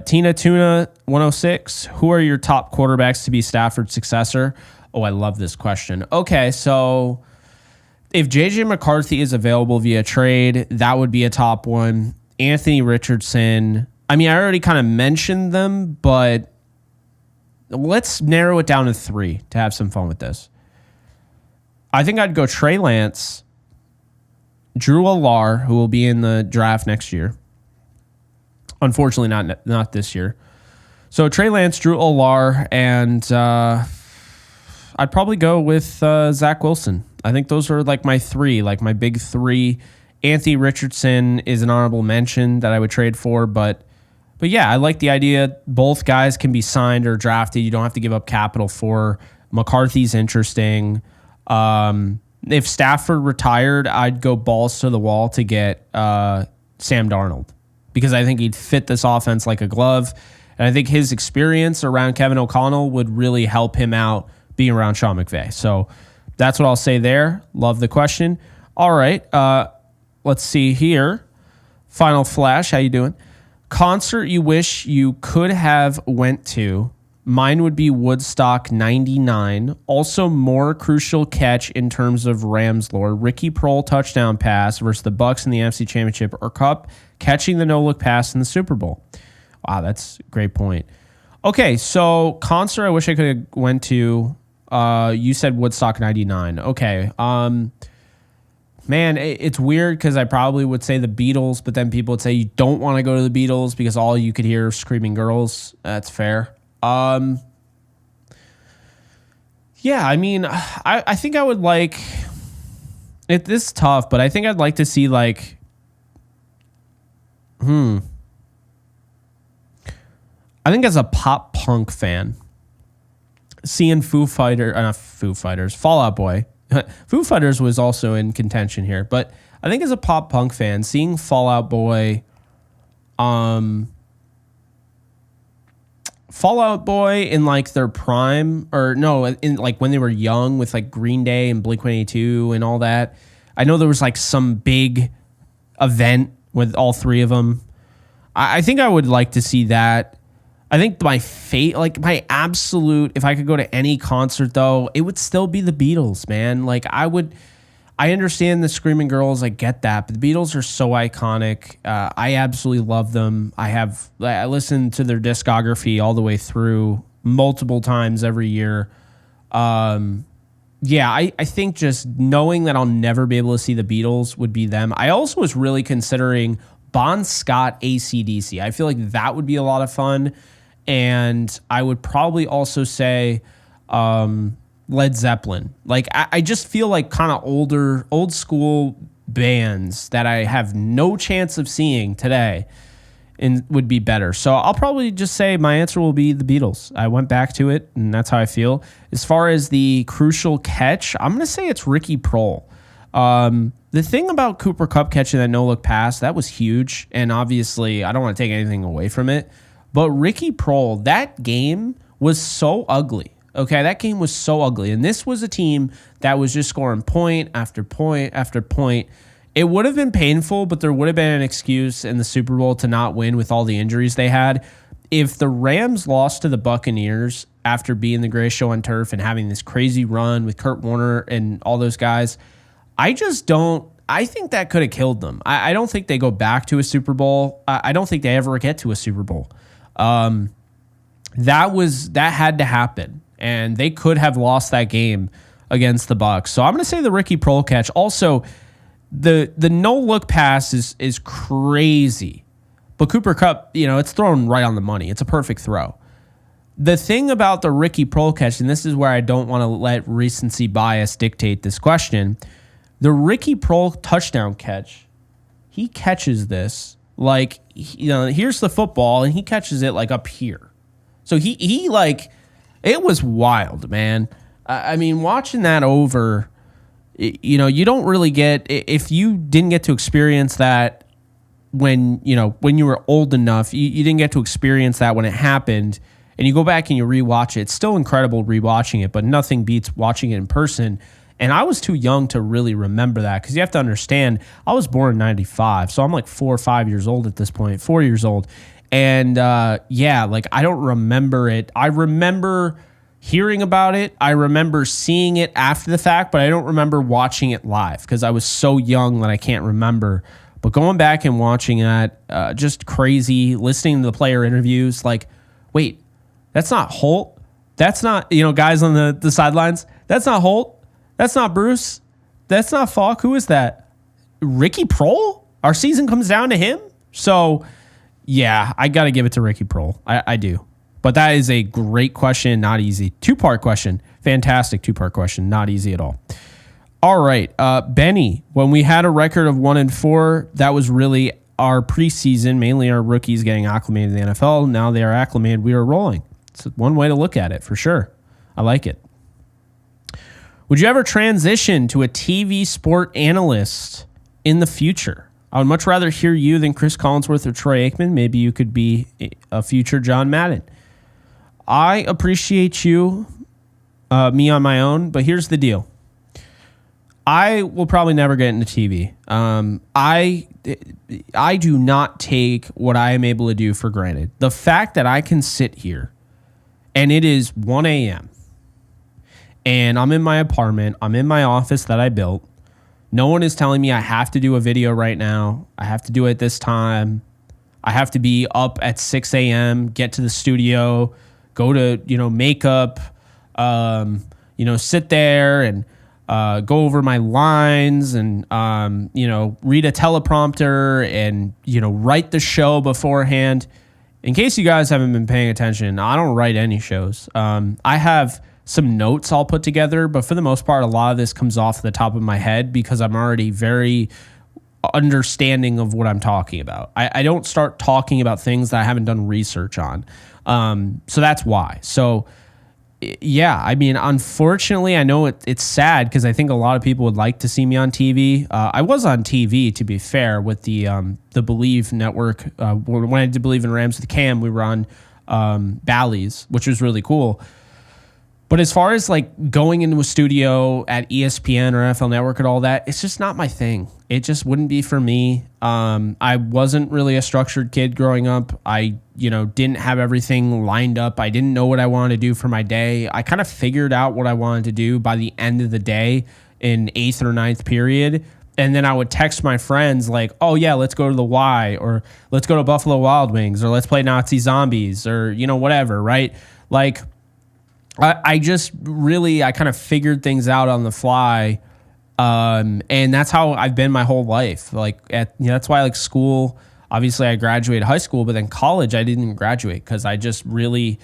Tina Tuna 106. Who are your top quarterbacks to be Stafford's successor? Oh, I love this question. Okay, so if JJ McCarthy is available via trade, that would be a top one. Anthony Richardson. I already kind of mentioned them, but let's narrow it down to three to have some fun with this. I think I'd go Trey Lance, Drew Allar, who will be in the draft next year. Unfortunately, not this year. So Trey Lance, Drew Allar, and I'd probably go with Zach Wilson. I think those are like my three, like my big three. Anthony Richardson is an honorable mention that I would trade for, but yeah, I like the idea. Both guys can be signed or drafted. You don't have to give up capital for. McCarthy's interesting. If Stafford retired, I'd go balls to the wall to get Sam Darnold because I think he'd fit this offense like a glove. And I think his experience around Kevin O'Connell would really help him out being around Shawn McVey. So that's what I'll say there. Love the question. All right. Let's see here. Final Flash. How you doing? Concert you wish you could have went to. Mine would be Woodstock 99. Also, more crucial catch in terms of Rams lore. Ricky Prohl touchdown pass versus the Bucs in the NFC Championship or Cup catching the no-look pass in the Super Bowl. Wow, that's a great point. Okay, so concert I wish I could have went to. You said Woodstock 99. Okay. Man, it's weird because I probably would say the Beatles, but then people would say you don't want to go to the Beatles because all you could hear are screaming girls. That's fair. Yeah, I mean, I think I would like it. This is tough, but I think I'd like to see like, I think as a pop punk fan, seeing Fall Out Boy. Foo Fighters was also in contention here, but I think as a pop punk fan, seeing Fall Out Boy, in like their prime, or no, in like when they were young with like Green Day and Blink-182 and all that. I know there was like some big event with all three of them. I think I would like to see that. I think my absolute, if I could go to any concert though, it would still be the Beatles, man. Like I understand the Screaming Girls, I get that, but the Beatles are so iconic. I absolutely love them. I listen to their discography all the way through multiple times every year. I think just knowing that I'll never be able to see the Beatles would be them. I also was really considering Bon Scott AC/DC. I feel like that would be a lot of fun. And I would probably also say Led Zeppelin. Like I just feel like kind of old school bands that I have no chance of seeing today and would be better. So I'll probably just say my answer will be the Beatles. I went back to it, and that's how I feel. As far as the crucial catch, I'm going to say it's Ricky Prohl. The thing about Cooper Kupp catching that no-look pass, that was huge. And obviously, I don't want to take anything away from it. But Ricky Prohl, that game was so ugly. Okay, that game was so ugly. And this was a team that was just scoring point after point after point. It would have been painful, but there would have been an excuse in the Super Bowl to not win with all the injuries they had. If the Rams lost to the Buccaneers after being the greatest show on turf and having this crazy run with Kurt Warner and all those guys, I think that could have killed them. I don't think they go back to a Super Bowl. I don't think they ever get to a Super Bowl. That had to happen, and they could have lost that game against the Bucs. So I'm going to say the Ricky Prohl catch. Also, the no-look pass is crazy, but Cooper Kupp, it's thrown right on the money. It's a perfect throw. The thing about the Ricky Prohl catch, and this is where I don't want to let recency bias dictate this question, the Ricky Prohl touchdown catch, he catches this like, here's the football, and he catches it like up here. So he like, it was wild, man. I mean, watching that over, you don't really get, if you didn't get to experience that when you were old enough, you didn't get to experience that when it happened, and you go back and you rewatch it. It's still incredible rewatching it, but nothing beats watching it in person. And I was too young to really remember that, because you have to understand, I was born in 95, so I'm like 4 or 5 years old at this point, 4 years old. And I don't remember it. I remember hearing about it. I remember seeing it after the fact, but I don't remember watching it live because I was so young that I can't remember. But going back and watching that, just crazy, listening to the player interviews, like, wait, that's not Holt. That's not, guys on the sidelines, that's not Holt. That's not Bruce. That's not Falk. Who is that? Ricky Prohl? Our season comes down to him? So, yeah, I got to give it to Ricky Prohl. I do. But that is a great question, not easy. Two-part question. Fantastic two-part question. Not easy at all. All right. Benny, when we had a record of 1-4, that was really our preseason, mainly our rookies getting acclimated to the NFL. Now they are acclimated. We are rolling. It's one way to look at it, for sure. I like it. Would you ever transition to a TV sport analyst in the future? I would much rather hear you than Chris Collinsworth or Troy Aikman. Maybe you could be a future John Madden. I appreciate you, me on my own, but here's the deal. I will probably never get into TV. I do not take what I am able to do for granted. The fact that I can sit here and it is 1 a.m. and I'm in my apartment, I'm in my office that I built. No one is telling me I have to do a video right now. I have to do it this time. I have to be up at 6 a.m., get to the studio, go to, makeup, sit there and go over my lines and, read a teleprompter and, write the show beforehand. In case you guys haven't been paying attention, I don't write any shows. I have some notes I'll put together, but for the most part, a lot of this comes off the top of my head because I'm already very understanding of what I'm talking about. I don't start talking about things that I haven't done research on. So that's why. So yeah, I mean, unfortunately, I know it's sad because I think a lot of people would like to see me on TV. I was on TV, to be fair, with the Believe network. When I did Believe in Rams with Cam, we were on Bally's, which was really cool. But as far as like going into a studio at ESPN or NFL Network and all that, it's just not my thing. It just wouldn't be for me. I wasn't really a structured kid growing up. I, didn't have everything lined up. I didn't know what I wanted to do for my day. I kind of figured out what I wanted to do by the end of the day in 8th or 9th period. And then I would text my friends like, oh yeah, let's go to the Y, or let's go to Buffalo Wild Wings, or let's play Nazi Zombies, or, whatever, right? Like, I kind of figured things out on the fly. And that's how I've been my whole life. Like that's why I like school. Obviously I graduated high school, but then college I didn't graduate because I just really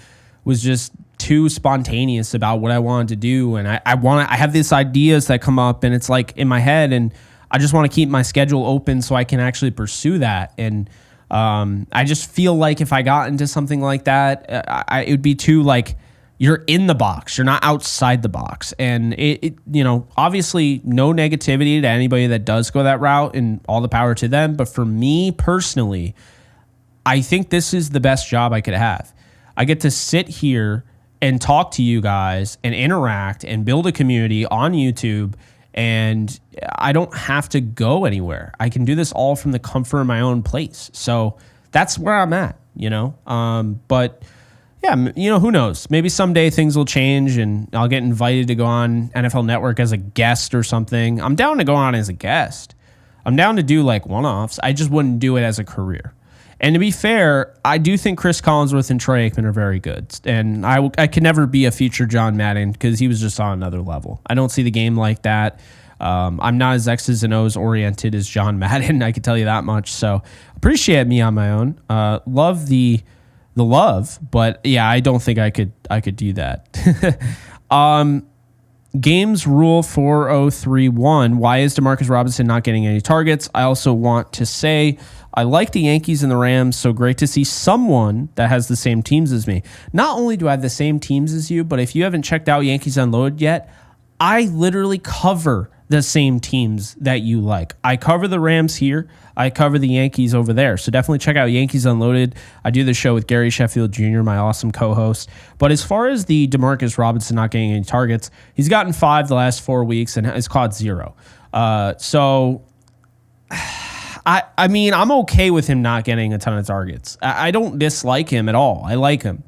was just too spontaneous about what I wanted to do. And I have these ideas that come up and it's like in my head, and I just want to keep my schedule open so I can actually pursue that. And, I just feel like if I got into something like that, it would be too like, you're in the box. You're not outside the box. And it obviously no negativity to anybody that does go that route, and all the power to them. But for me personally, I think this is the best job I could have. I get to sit here and talk to you guys and interact and build a community on YouTube, and I don't have to go anywhere. I can do this all from the comfort of my own place. So that's where I'm at, but yeah, who knows? Maybe someday things will change and I'll get invited to go on NFL Network as a guest or something. I'm down to go on as a guest. I'm down to do like one-offs. I just wouldn't do it as a career. And to be fair, I do think Chris Collinsworth and Troy Aikman are very good. And I could never be a future John Madden because he was just on another level. I don't see the game like that. I'm not as X's and O's oriented as John Madden. I can tell you that much. So appreciate me on my own. Love the love, but yeah, I don't think I could do that. Games rule 4031. Why is Demarcus Robinson not getting any targets? I also want to say I like the Yankees and the Rams, so great to see someone that has the same teams as me. Not only do I have the same teams as you, but if you haven't checked out Yankees Unloaded yet, I literally cover the same teams that you like. I cover the Rams here. I cover the Yankees over there. So definitely check out Yankees Unloaded. I do the show with Gary Sheffield Jr., my awesome co-host. But as far as the Demarcus Robinson not getting any targets, he's gotten 5 the last 4 weeks and has caught 0. So I mean, I'm okay with him not getting a ton of targets. I don't dislike him at all. I like him.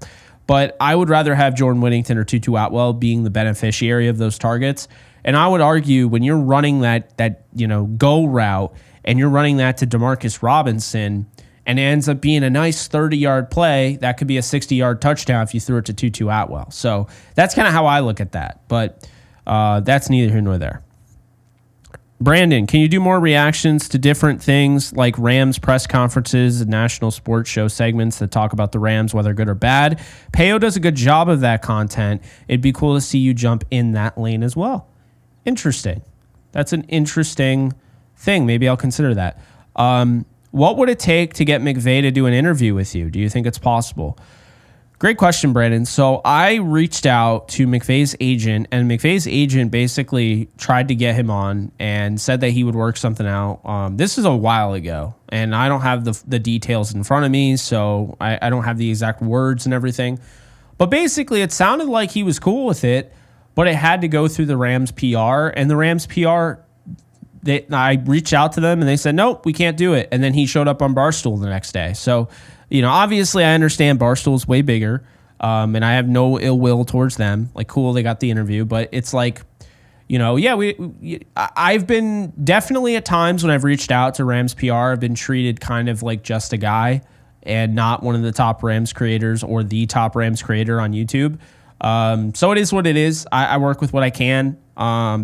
But I would rather have Jordan Whittington or Tutu Atwell being the beneficiary of those targets. And I would argue when you're running that go route and you're running that to Demarcus Robinson and it ends up being a nice 30-yard play, that could be a 60-yard touchdown if you threw it to Tutu Atwell. So that's kind of how I look at that. But That's neither here nor there. Brandon, can you do more reactions to different things like Rams press conferences and national sports show segments that talk about the Rams, whether good or bad? Peo does a good job of that content. It'd be cool to see you jump in that lane as well. Interesting. That's an interesting thing. Maybe I'll consider that. What would it take to get McVey to do an interview with you? Do you think it's possible? Great question, Brandon. So I reached out to McVay's agent, and McVay's agent basically tried to get him on and said that he would work something out. This is a while ago, and I don't have the details in front of me, so I don't have the exact words and everything. But basically, it sounded like he was cool with it, but it had to go through the Rams PR, and the Rams PR, I reached out to them, and they said, nope, we can't do it. And then he showed up on Barstool the next day. So, obviously I understand Barstool's way bigger, and I have no ill will towards them. Like, cool, they got the interview, but it's like, I've been definitely at times when I've reached out to Rams PR, I've been treated kind of like just a guy and not one of the top Rams creators or the top Rams creator on YouTube. So it is what it is. I work with what I can.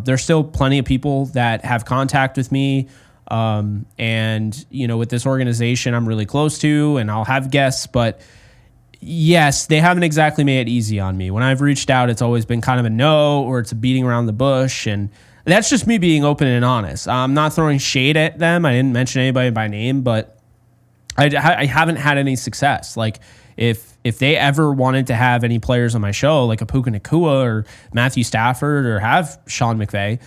There's still plenty of people that have contact with me. And with this organization I'm really close to, and I'll have guests, but yes, they haven't exactly made it easy on me. When I've reached out, it's always been kind of a no, or it's a beating around the bush. And that's just me being open and honest. I'm not throwing shade at them. I didn't mention anybody by name, but I haven't had any success. Like if they ever wanted to have any players on my show, like a Puka Nacua or Matthew Stafford, or have Shawn McVey,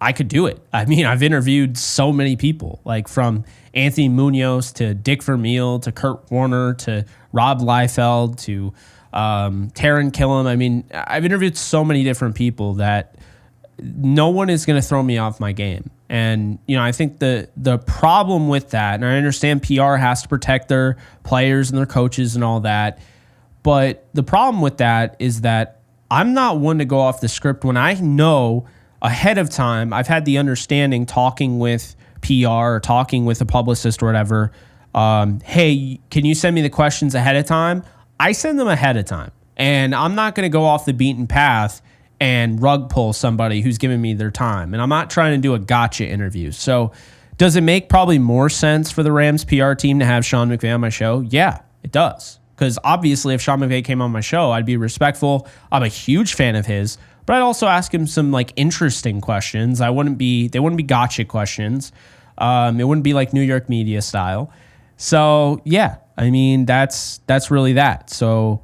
I could do it. I mean, I've interviewed so many people, like from Anthony Munoz to Dick Vermeil to Kurt Warner to Rob Liefeld to Taron Killam. I mean, I've interviewed so many different people that no one is going to throw me off my game. And, I think the problem with that, and I understand PR has to protect their players and their coaches and all that, but the problem with that is that I'm not one to go off the script when I know ahead of time, I've had the understanding talking with PR or talking with a publicist or whatever, hey, can you send me the questions ahead of time? I send them ahead of time. And I'm not going to go off the beaten path and rug pull somebody who's giving me their time. And I'm not trying to do a gotcha interview. So does it make probably more sense for the Rams PR team to have Shawn McVey on my show? Yeah, it does. Because obviously if Shawn McVey came on my show, I'd be respectful. I'm a huge fan of his. But I'd also ask him some like interesting questions. They wouldn't be gotcha questions. It wouldn't be like New York media style. So yeah, I mean, that's really that. So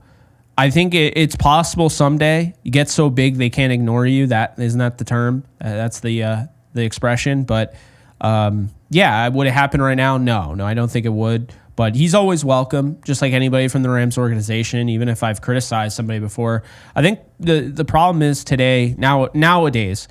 I think it's possible someday you get so big they can't ignore you. That isn't that the term? That's the expression. But yeah, would it happen right now? No, I don't think it would. But he's always welcome, just like anybody from the Rams organization, even if I've criticized somebody before. I think the problem is nowadays,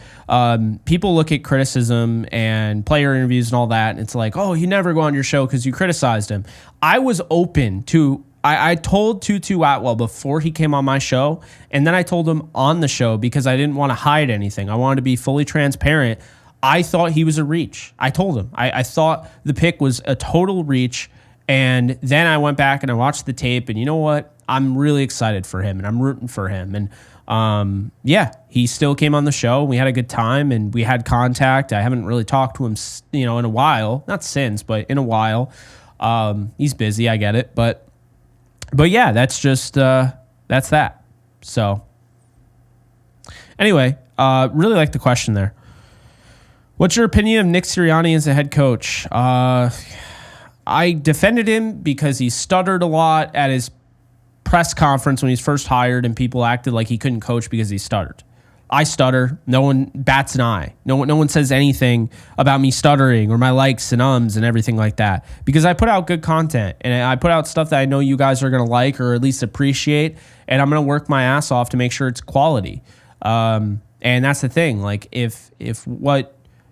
people look at criticism and player interviews and all that, and it's like, oh, you never go on your show because you criticized him. I was open to, I told Tutu Atwell before he came on my show, and then I told him on the show because I didn't want to hide anything. I wanted to be fully transparent. I thought he was a reach. I told him. I thought the pick was a total reach. And then I went back and I watched the tape, and you know what? I'm really excited for him, and I'm rooting for him. And yeah, he still came on the show. We had a good time, and we had contact. I haven't really talked to him, in a while. Not since, but in a while. He's busy. I get it, but yeah, that's just that's that. So anyway, really like the question there. What's your opinion of Nick Sirianni as a head coach? I defended him because he stuttered a lot at his press conference when he was first hired, and people acted like he couldn't coach because he stuttered. I stutter. No one bats an eye. No one says anything about me stuttering or my likes and ums and everything like that, because I put out good content, and I put out stuff that I know you guys are going to like or at least appreciate, and I'm going to work my ass off to make sure it's quality. And that's the thing. Like if what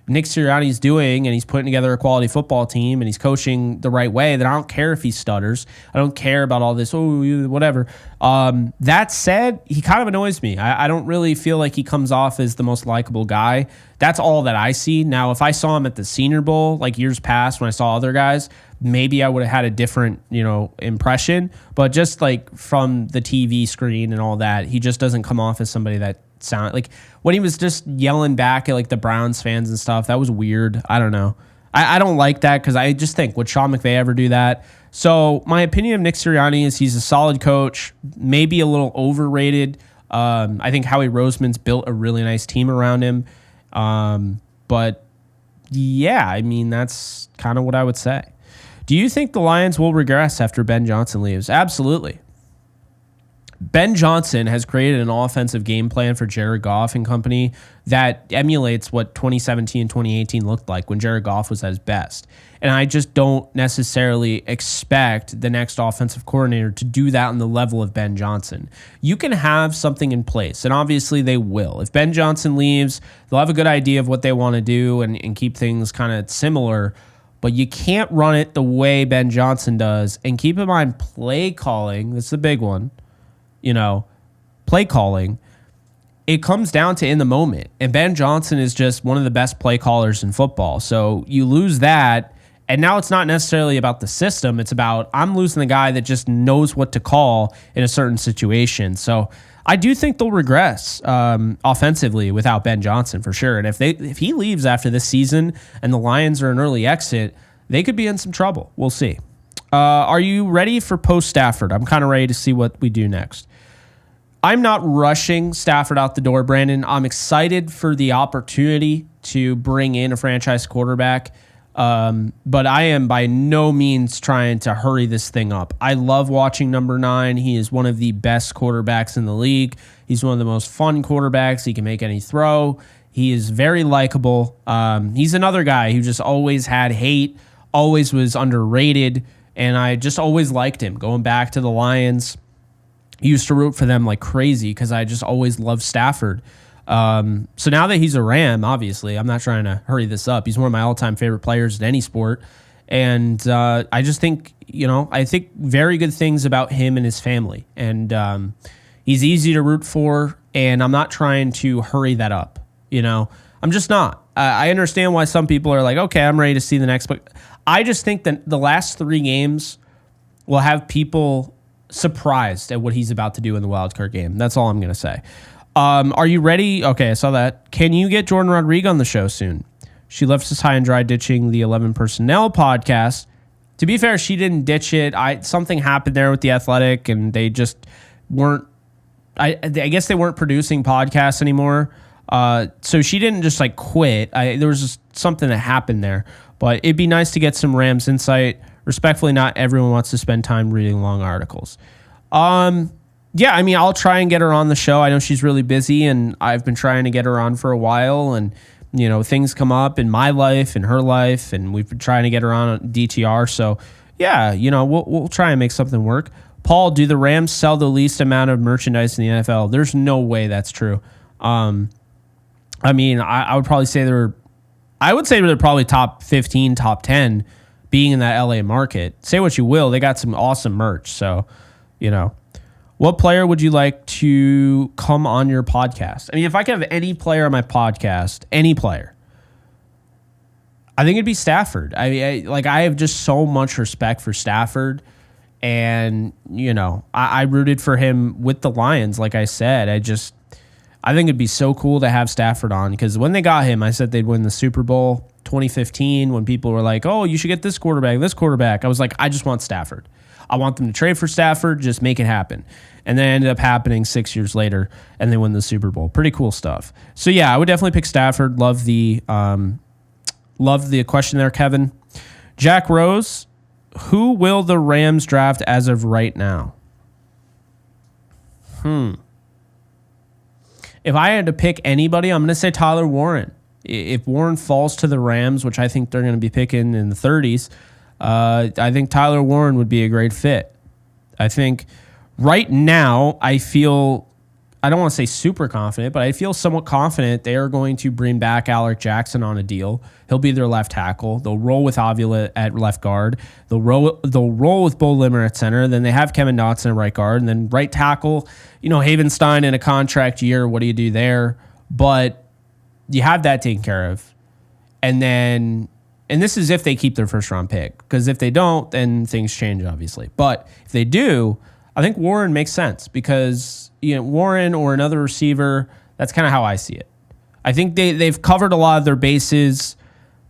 Nick Sirianni's doing, and he's putting together a quality football team, and he's coaching the right way, then I don't care if he stutters. I don't care about all this, whatever. That said, he kind of annoys me. I don't really feel like he comes off as the most likable guy. That's all that I see. Now, if I saw him at the Senior Bowl, like years past when I saw other guys, maybe I would have had a different, impression. But just like from the TV screen and all that, he just doesn't come off as somebody that sound like when he was just yelling back at like the Browns fans and stuff. That was weird. I don't know. I don't like that because I just think, would Shawn McVey ever do that? So my opinion of Nick Sirianni is he's a solid coach, maybe a little overrated. I think Howie Roseman's built a really nice team around him. But yeah, I mean, that's kind of what I would say. Do you think the Lions will regress after Ben Johnson leaves? Absolutely. Ben Johnson has created an offensive game plan for Jared Goff and company that emulates what 2017 and 2018 looked like when Jared Goff was at his best. And I just don't necessarily expect the next offensive coordinator to do that on the level of Ben Johnson. You can have something in place, and obviously they will. If Ben Johnson leaves, they'll have a good idea of what they want to do and keep things kind of similar. But you can't run it the way Ben Johnson does. And keep in mind, play calling, that's the big one. Play calling, it comes down to in the moment. And Ben Johnson is just one of the best play callers in football. So you lose that, and now it's not necessarily about the system. It's about I'm losing the guy that just knows what to call in a certain situation. So I do think they'll regress offensively without Ben Johnson for sure. And if he leaves after this season and the Lions are an early exit, they could be in some trouble. We'll see. Are you ready for post Stafford? I'm kind of ready to see what we do next. I'm not rushing Stafford out the door, Brandon. I'm excited for the opportunity to bring in a franchise quarterback, but I am by no means trying to hurry this thing up. I love watching number 9. He is one of the best quarterbacks in the league. He's one of the most fun quarterbacks. He can make any throw. He is very likable. He's another guy who just always had hate, always was underrated, and I just always liked him. Going back to the Lions, used to root for them like crazy because I just always loved Stafford. So now that he's a Ram, obviously, I'm not trying to hurry this up. He's one of my all-time favorite players in any sport. And I just think, I think very good things about him and his family. And he's easy to root for, and I'm not trying to hurry that up. I'm just not. I understand why some people are like, okay, I'm ready to see the next. But I just think that the last 3 games will have people surprised at what he's about to do in the wild card game. That's all I'm going to say. Are you ready? Okay, I saw that. Can you get Jordan Rodriguez on the show soon? She left us high and dry ditching the 11 Personnel podcast. To be fair, she didn't ditch it. Something happened there with The Athletic, and they just weren't, I guess they weren't producing podcasts anymore. So she didn't just like quit. There was just something that happened there. But it'd be nice to get some Rams insight. Respectfully, not everyone wants to spend time reading long articles. Yeah, I mean, I'll try and get her on the show. I know she's really busy, and I've been trying to get her on for a while. And, things come up in my life and her life, and we've been trying to get her on DTR. So, yeah, we'll try and make something work. Paul, do the Rams sell the least amount of merchandise in the NFL? There's no way that's true. I mean, I would probably say they're probably top 15, top 10 being in that LA market. Say what you will, they got some awesome merch. So, what player would you like to come on your podcast? I mean, if I could have any player on my podcast, any player, I think it'd be Stafford. I have just so much respect for Stafford. And, I rooted for him with the Lions, like I said. I think it'd be so cool to have Stafford on, because when they got him, I said they'd win the Super Bowl 2015 when people were like, oh, you should get this quarterback. I was like, I just want Stafford. I want them to trade for Stafford, just make it happen. And then it ended up happening 6 years later, and they win the Super Bowl. Pretty cool stuff. So, yeah, I would definitely pick Stafford. Love the question there, Kevin. Jack Rose, who will the Rams draft as of right now? If I had to pick anybody, I'm going to say Tyler Warren. If Warren falls to the Rams, which I think they're going to be picking in the 30s, I think Tyler Warren would be a great fit. I think right now I feel, I don't want to say super confident, but I feel somewhat confident they are going to bring back Alec Jackson on a deal. He'll be their left tackle. They'll roll with Avila at left guard. They'll roll with Bo Limmer at center. Then they have Kevin Dotson at right guard. And then right tackle, Havenstein in a contract year. What do you do there? But you have that taken care of. And this is if they keep their first round pick, because if they don't, then things change, obviously. But if they do, I think Warren makes sense, because Warren or another receiver That's kind of how I see it. I think they've covered a lot of their bases.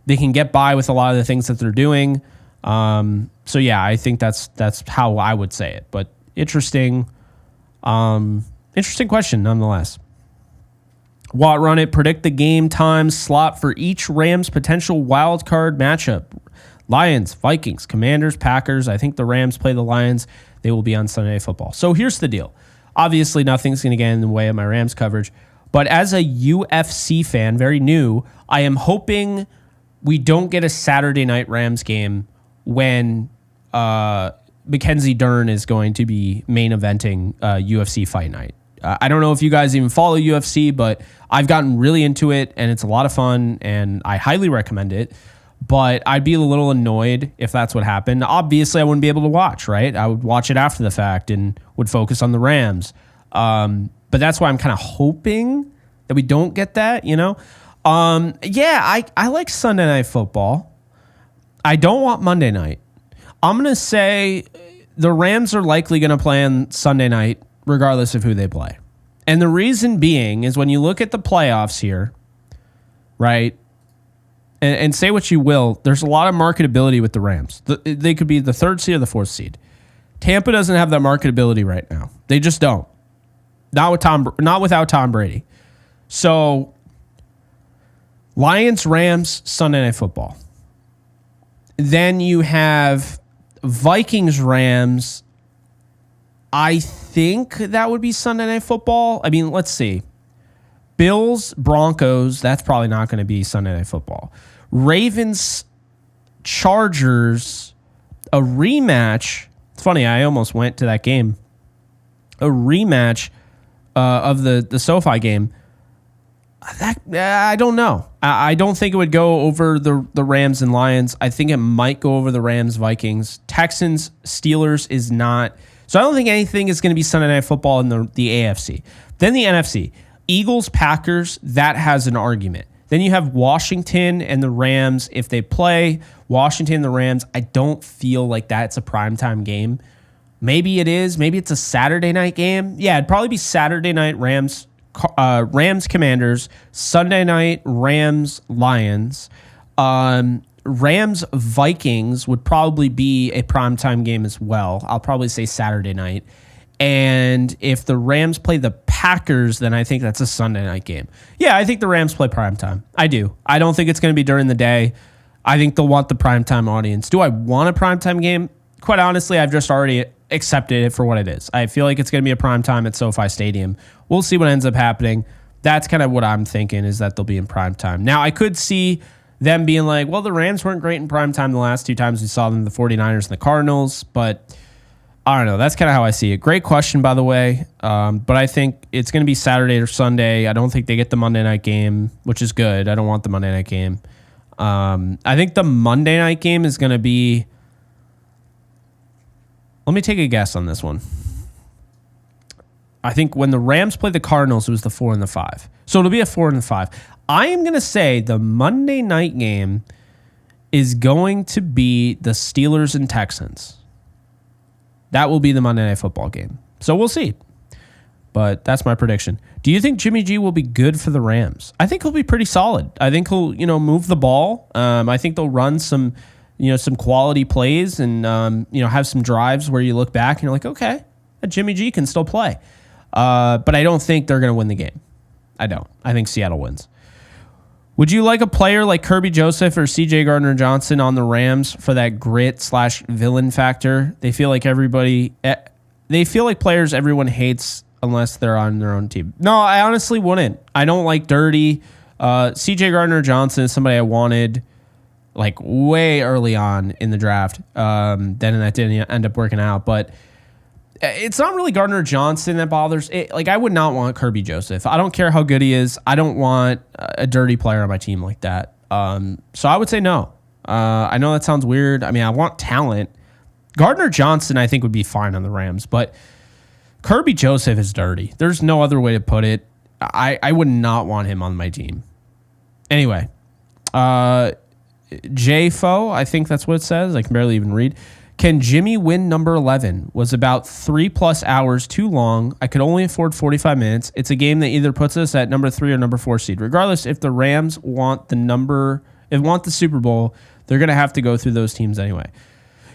They can get by with a lot of the things that they're doing. So yeah, I think that's how I would say it. But interesting question nonetheless. Watt Run It, predict the game time slot for each Rams potential wild card matchup. Lions, Vikings, Commanders, Packers. I think the Rams play the Lions. They will be on Sunday Night Football. So here's the deal. Obviously, nothing's going to get in the way of my Rams coverage. But as a UFC fan, very new, I am hoping we don't get a Saturday night Rams game when Mackenzie Dern is going to be main eventing UFC Fight Night. I don't know if you guys even follow UFC, but I've gotten really into it, and it's a lot of fun, and I highly recommend it. But I'd be a little annoyed if that's what happened. Obviously, I wouldn't be able to watch, right? I would watch it after the fact and would focus on the Rams. But that's why I'm kind of hoping that we don't get that, you know? I like Sunday Night Football. I don't want Monday night. I'm going to say the Rams are likely going to play on Sunday night regardless of who they play. And the reason being is when you look at the playoffs here, right, and say what you will, there's a lot of marketability with the Rams. They could be the 3rd seed or the 4th seed. Tampa doesn't have that marketability right now. They just don't. Not without Tom Brady. So, Lions, Rams, Sunday Night Football. Then you have Vikings, Rams. I think that would be Sunday Night Football. I mean, let's see. Bills, Broncos, that's probably not going to be Sunday Night Football. Ravens, Chargers, a rematch. It's funny, I almost went to that game. A rematch of the SoFi game. I don't know. I don't think it would go over the Rams and Lions. I think it might go over the Rams, Vikings. Texans, Steelers is not. So I don't think anything is going to be Sunday Night Football in the AFC. Then the NFC. Eagles, Packers, that has an argument. Then you have Washington and the Rams. If they play Washington and the Rams, I don't feel like that's a primetime game. Maybe it is. Maybe it's a Saturday night game. Yeah, it'd probably be Saturday night Rams, Commanders. Sunday night Rams, Lions. Rams, Vikings would probably be a primetime game as well. I'll probably say Saturday night. And if the Rams play the Packers, then I think that's a Sunday night game. Yeah, I think the Rams play primetime. I do. I don't think it's going to be during the day. I think they'll want the primetime audience. Do I want a primetime game? Quite honestly, I've just already accepted it for what it is. I feel like it's going to be a primetime at SoFi Stadium. We'll see what ends up happening. That's kind of what I'm thinking, is that they'll be in primetime. Now, I could see them being like, well, the Rams weren't great in primetime the last 2 times we saw them, the 49ers and the Cardinals, but I don't know. That's kind of how I see it. Great question, by the way. But I think it's going to be Saturday or Sunday. I don't think they get the Monday night game, which is good. I don't want the Monday night game. I think the Monday night game is going to be... Let me take a guess on this one. I think when the Rams played the Cardinals, it was the 4 and the 5. So it'll be a 4 and the 5. I am going to say the Monday night game is going to be the Steelers and Texans. That will be the Monday Night Football game. So we'll see. But that's my prediction. Do you think Jimmy G will be good for the Rams? I think he'll be pretty solid. I think he'll, move the ball. I think they'll run some quality plays and, have some drives where you look back and you're like, okay, Jimmy G can still play. But I don't think they're going to win the game. I don't. I think Seattle wins. Would you like a player like Kirby Joseph or CJ Gardner-Johnson on the Rams for that grit/villain factor? They feel like players everyone hates unless they're on their own team. No, I honestly wouldn't. I don't like dirty. CJ Gardner-Johnson is somebody I wanted like way early on in the draft. Then that didn't end up working out, but it's not really Gardner-Johnson that bothers it. Like, I would not want Kirby Joseph. I don't care how good he is. I don't want a dirty player on my team like that. So I would say no. I know that sounds weird. I mean, I want talent. Gardner-Johnson, I think, would be fine on the Rams, but Kirby Joseph is dirty. There's no other way to put it. I would not want him on my team. Anyway, JFO, I think that's what it says. I can barely even read. Can Jimmy win number 11? Was about 3+ hours too long. I could only afford 45 minutes. It's a game that either puts us at number 3 or number 4 seed. Regardless, if the Rams want the Super Bowl, they're going to have to go through those teams anyway.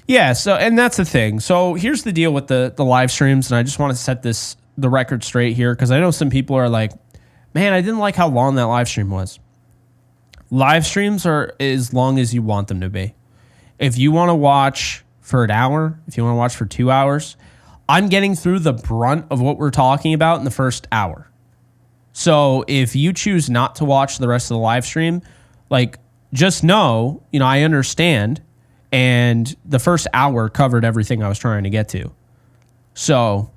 Yeah, so, and that's the thing. So here's the deal with the live streams, and I just want to set the record straight here, because I know some people are like, man, I didn't like how long that live stream was. Live streams are as long as you want them to be. If you want to watch for an hour, if you want to watch for 2 hours, I'm getting through the brunt of what we're talking about in the first hour. So if you choose not to watch the rest of the live stream, like, just know, I understand. And the first hour covered everything I was trying to get to. So,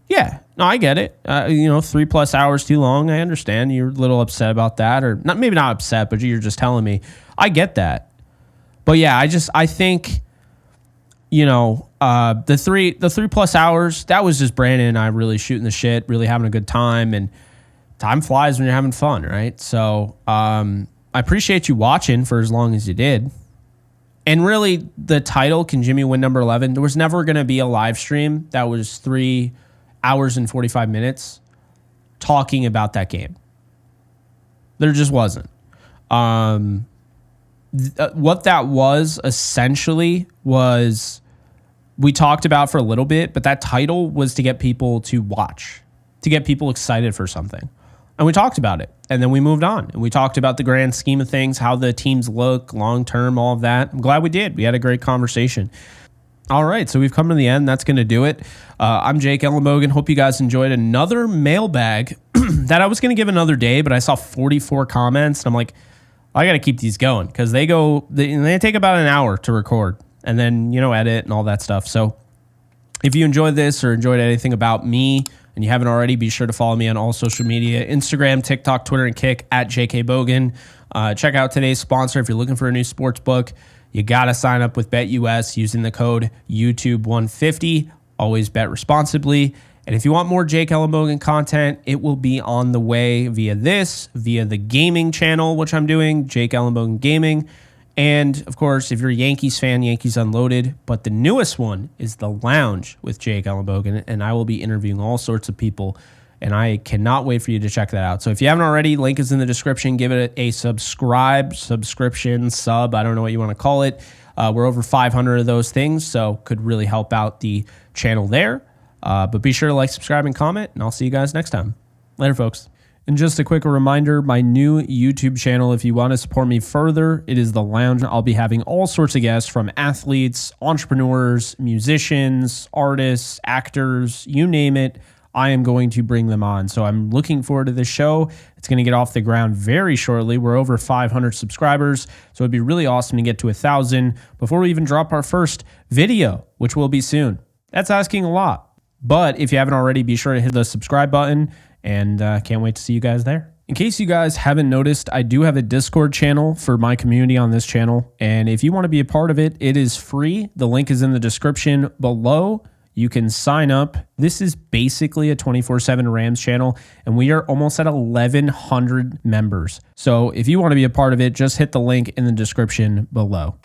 yeah, no, I get it. 3+ hours too long. I understand. You're a little upset about that, or not, maybe not upset, but you're just telling me. I get that. But yeah, I think, the 3+ hours, that was just Brandon and I really shooting the shit, really having a good time, and time flies when you're having fun, right? So, I appreciate you watching for as long as you did. And really, the title, Can Jimmy Win number 11? There was never going to be a live stream that was 3 hours and 45 minutes talking about that game. There just wasn't. What that was essentially was, we talked about for a little bit, but that title was to get people to watch, to get people excited for something. And we talked about it. And then we moved on. And we talked about the grand scheme of things, how the teams look, long-term, all of that. I'm glad we did. We had a great conversation. All right, so we've come to the end. That's going to do it. I'm Jake Ellenbogen. Hope you guys enjoyed another mailbag that I was going to give another day, but I saw 44 comments. And I'm like, I got to keep these going, because they take about an hour to record and then, edit and all that stuff. So if you enjoyed this or enjoyed anything about me, and you haven't already, be sure to follow me on all social media, Instagram, TikTok, Twitter, and Kick at JK Bogan. Check out today's sponsor. If you're looking for a new sports book, you got to sign up with BetUS using the code YouTube150. Always bet responsibly. And if you want more Jake Ellenbogen content, it will be on the way via the gaming channel, which I'm doing, Jake Ellenbogen Gaming. And, of course, if you're a Yankees fan, Yankees Unloaded. But the newest one is The Lounge with Jake Ellenbogen, and I will be interviewing all sorts of people, and I cannot wait for you to check that out. So if you haven't already, link is in the description. Give it a subscription, sub, I don't know what you want to call it. We're over 500 of those things, so could really help out the channel there. But be sure to like, subscribe, and comment, and I'll see you guys next time. Later, folks. And just a quick reminder, my new YouTube channel, if you want to support me further, it is The Lounge. I'll be having all sorts of guests, from athletes, entrepreneurs, musicians, artists, actors, you name it. I am going to bring them on. So I'm looking forward to this show. It's going to get off the ground very shortly. We're over 500 subscribers, so it'd be really awesome to get to 1,000 before we even drop our first video, which will be soon. That's asking a lot. But if you haven't already, be sure to hit the subscribe button. And can't wait to see you guys there. In case you guys haven't noticed, I do have a Discord channel for my community on this channel. And if you want to be a part of it, it is free. The link is in the description below. You can sign up. This is basically a 24/7 Rams channel, and we are almost at 1,100 members. So if you want to be a part of it, just hit the link in the description below.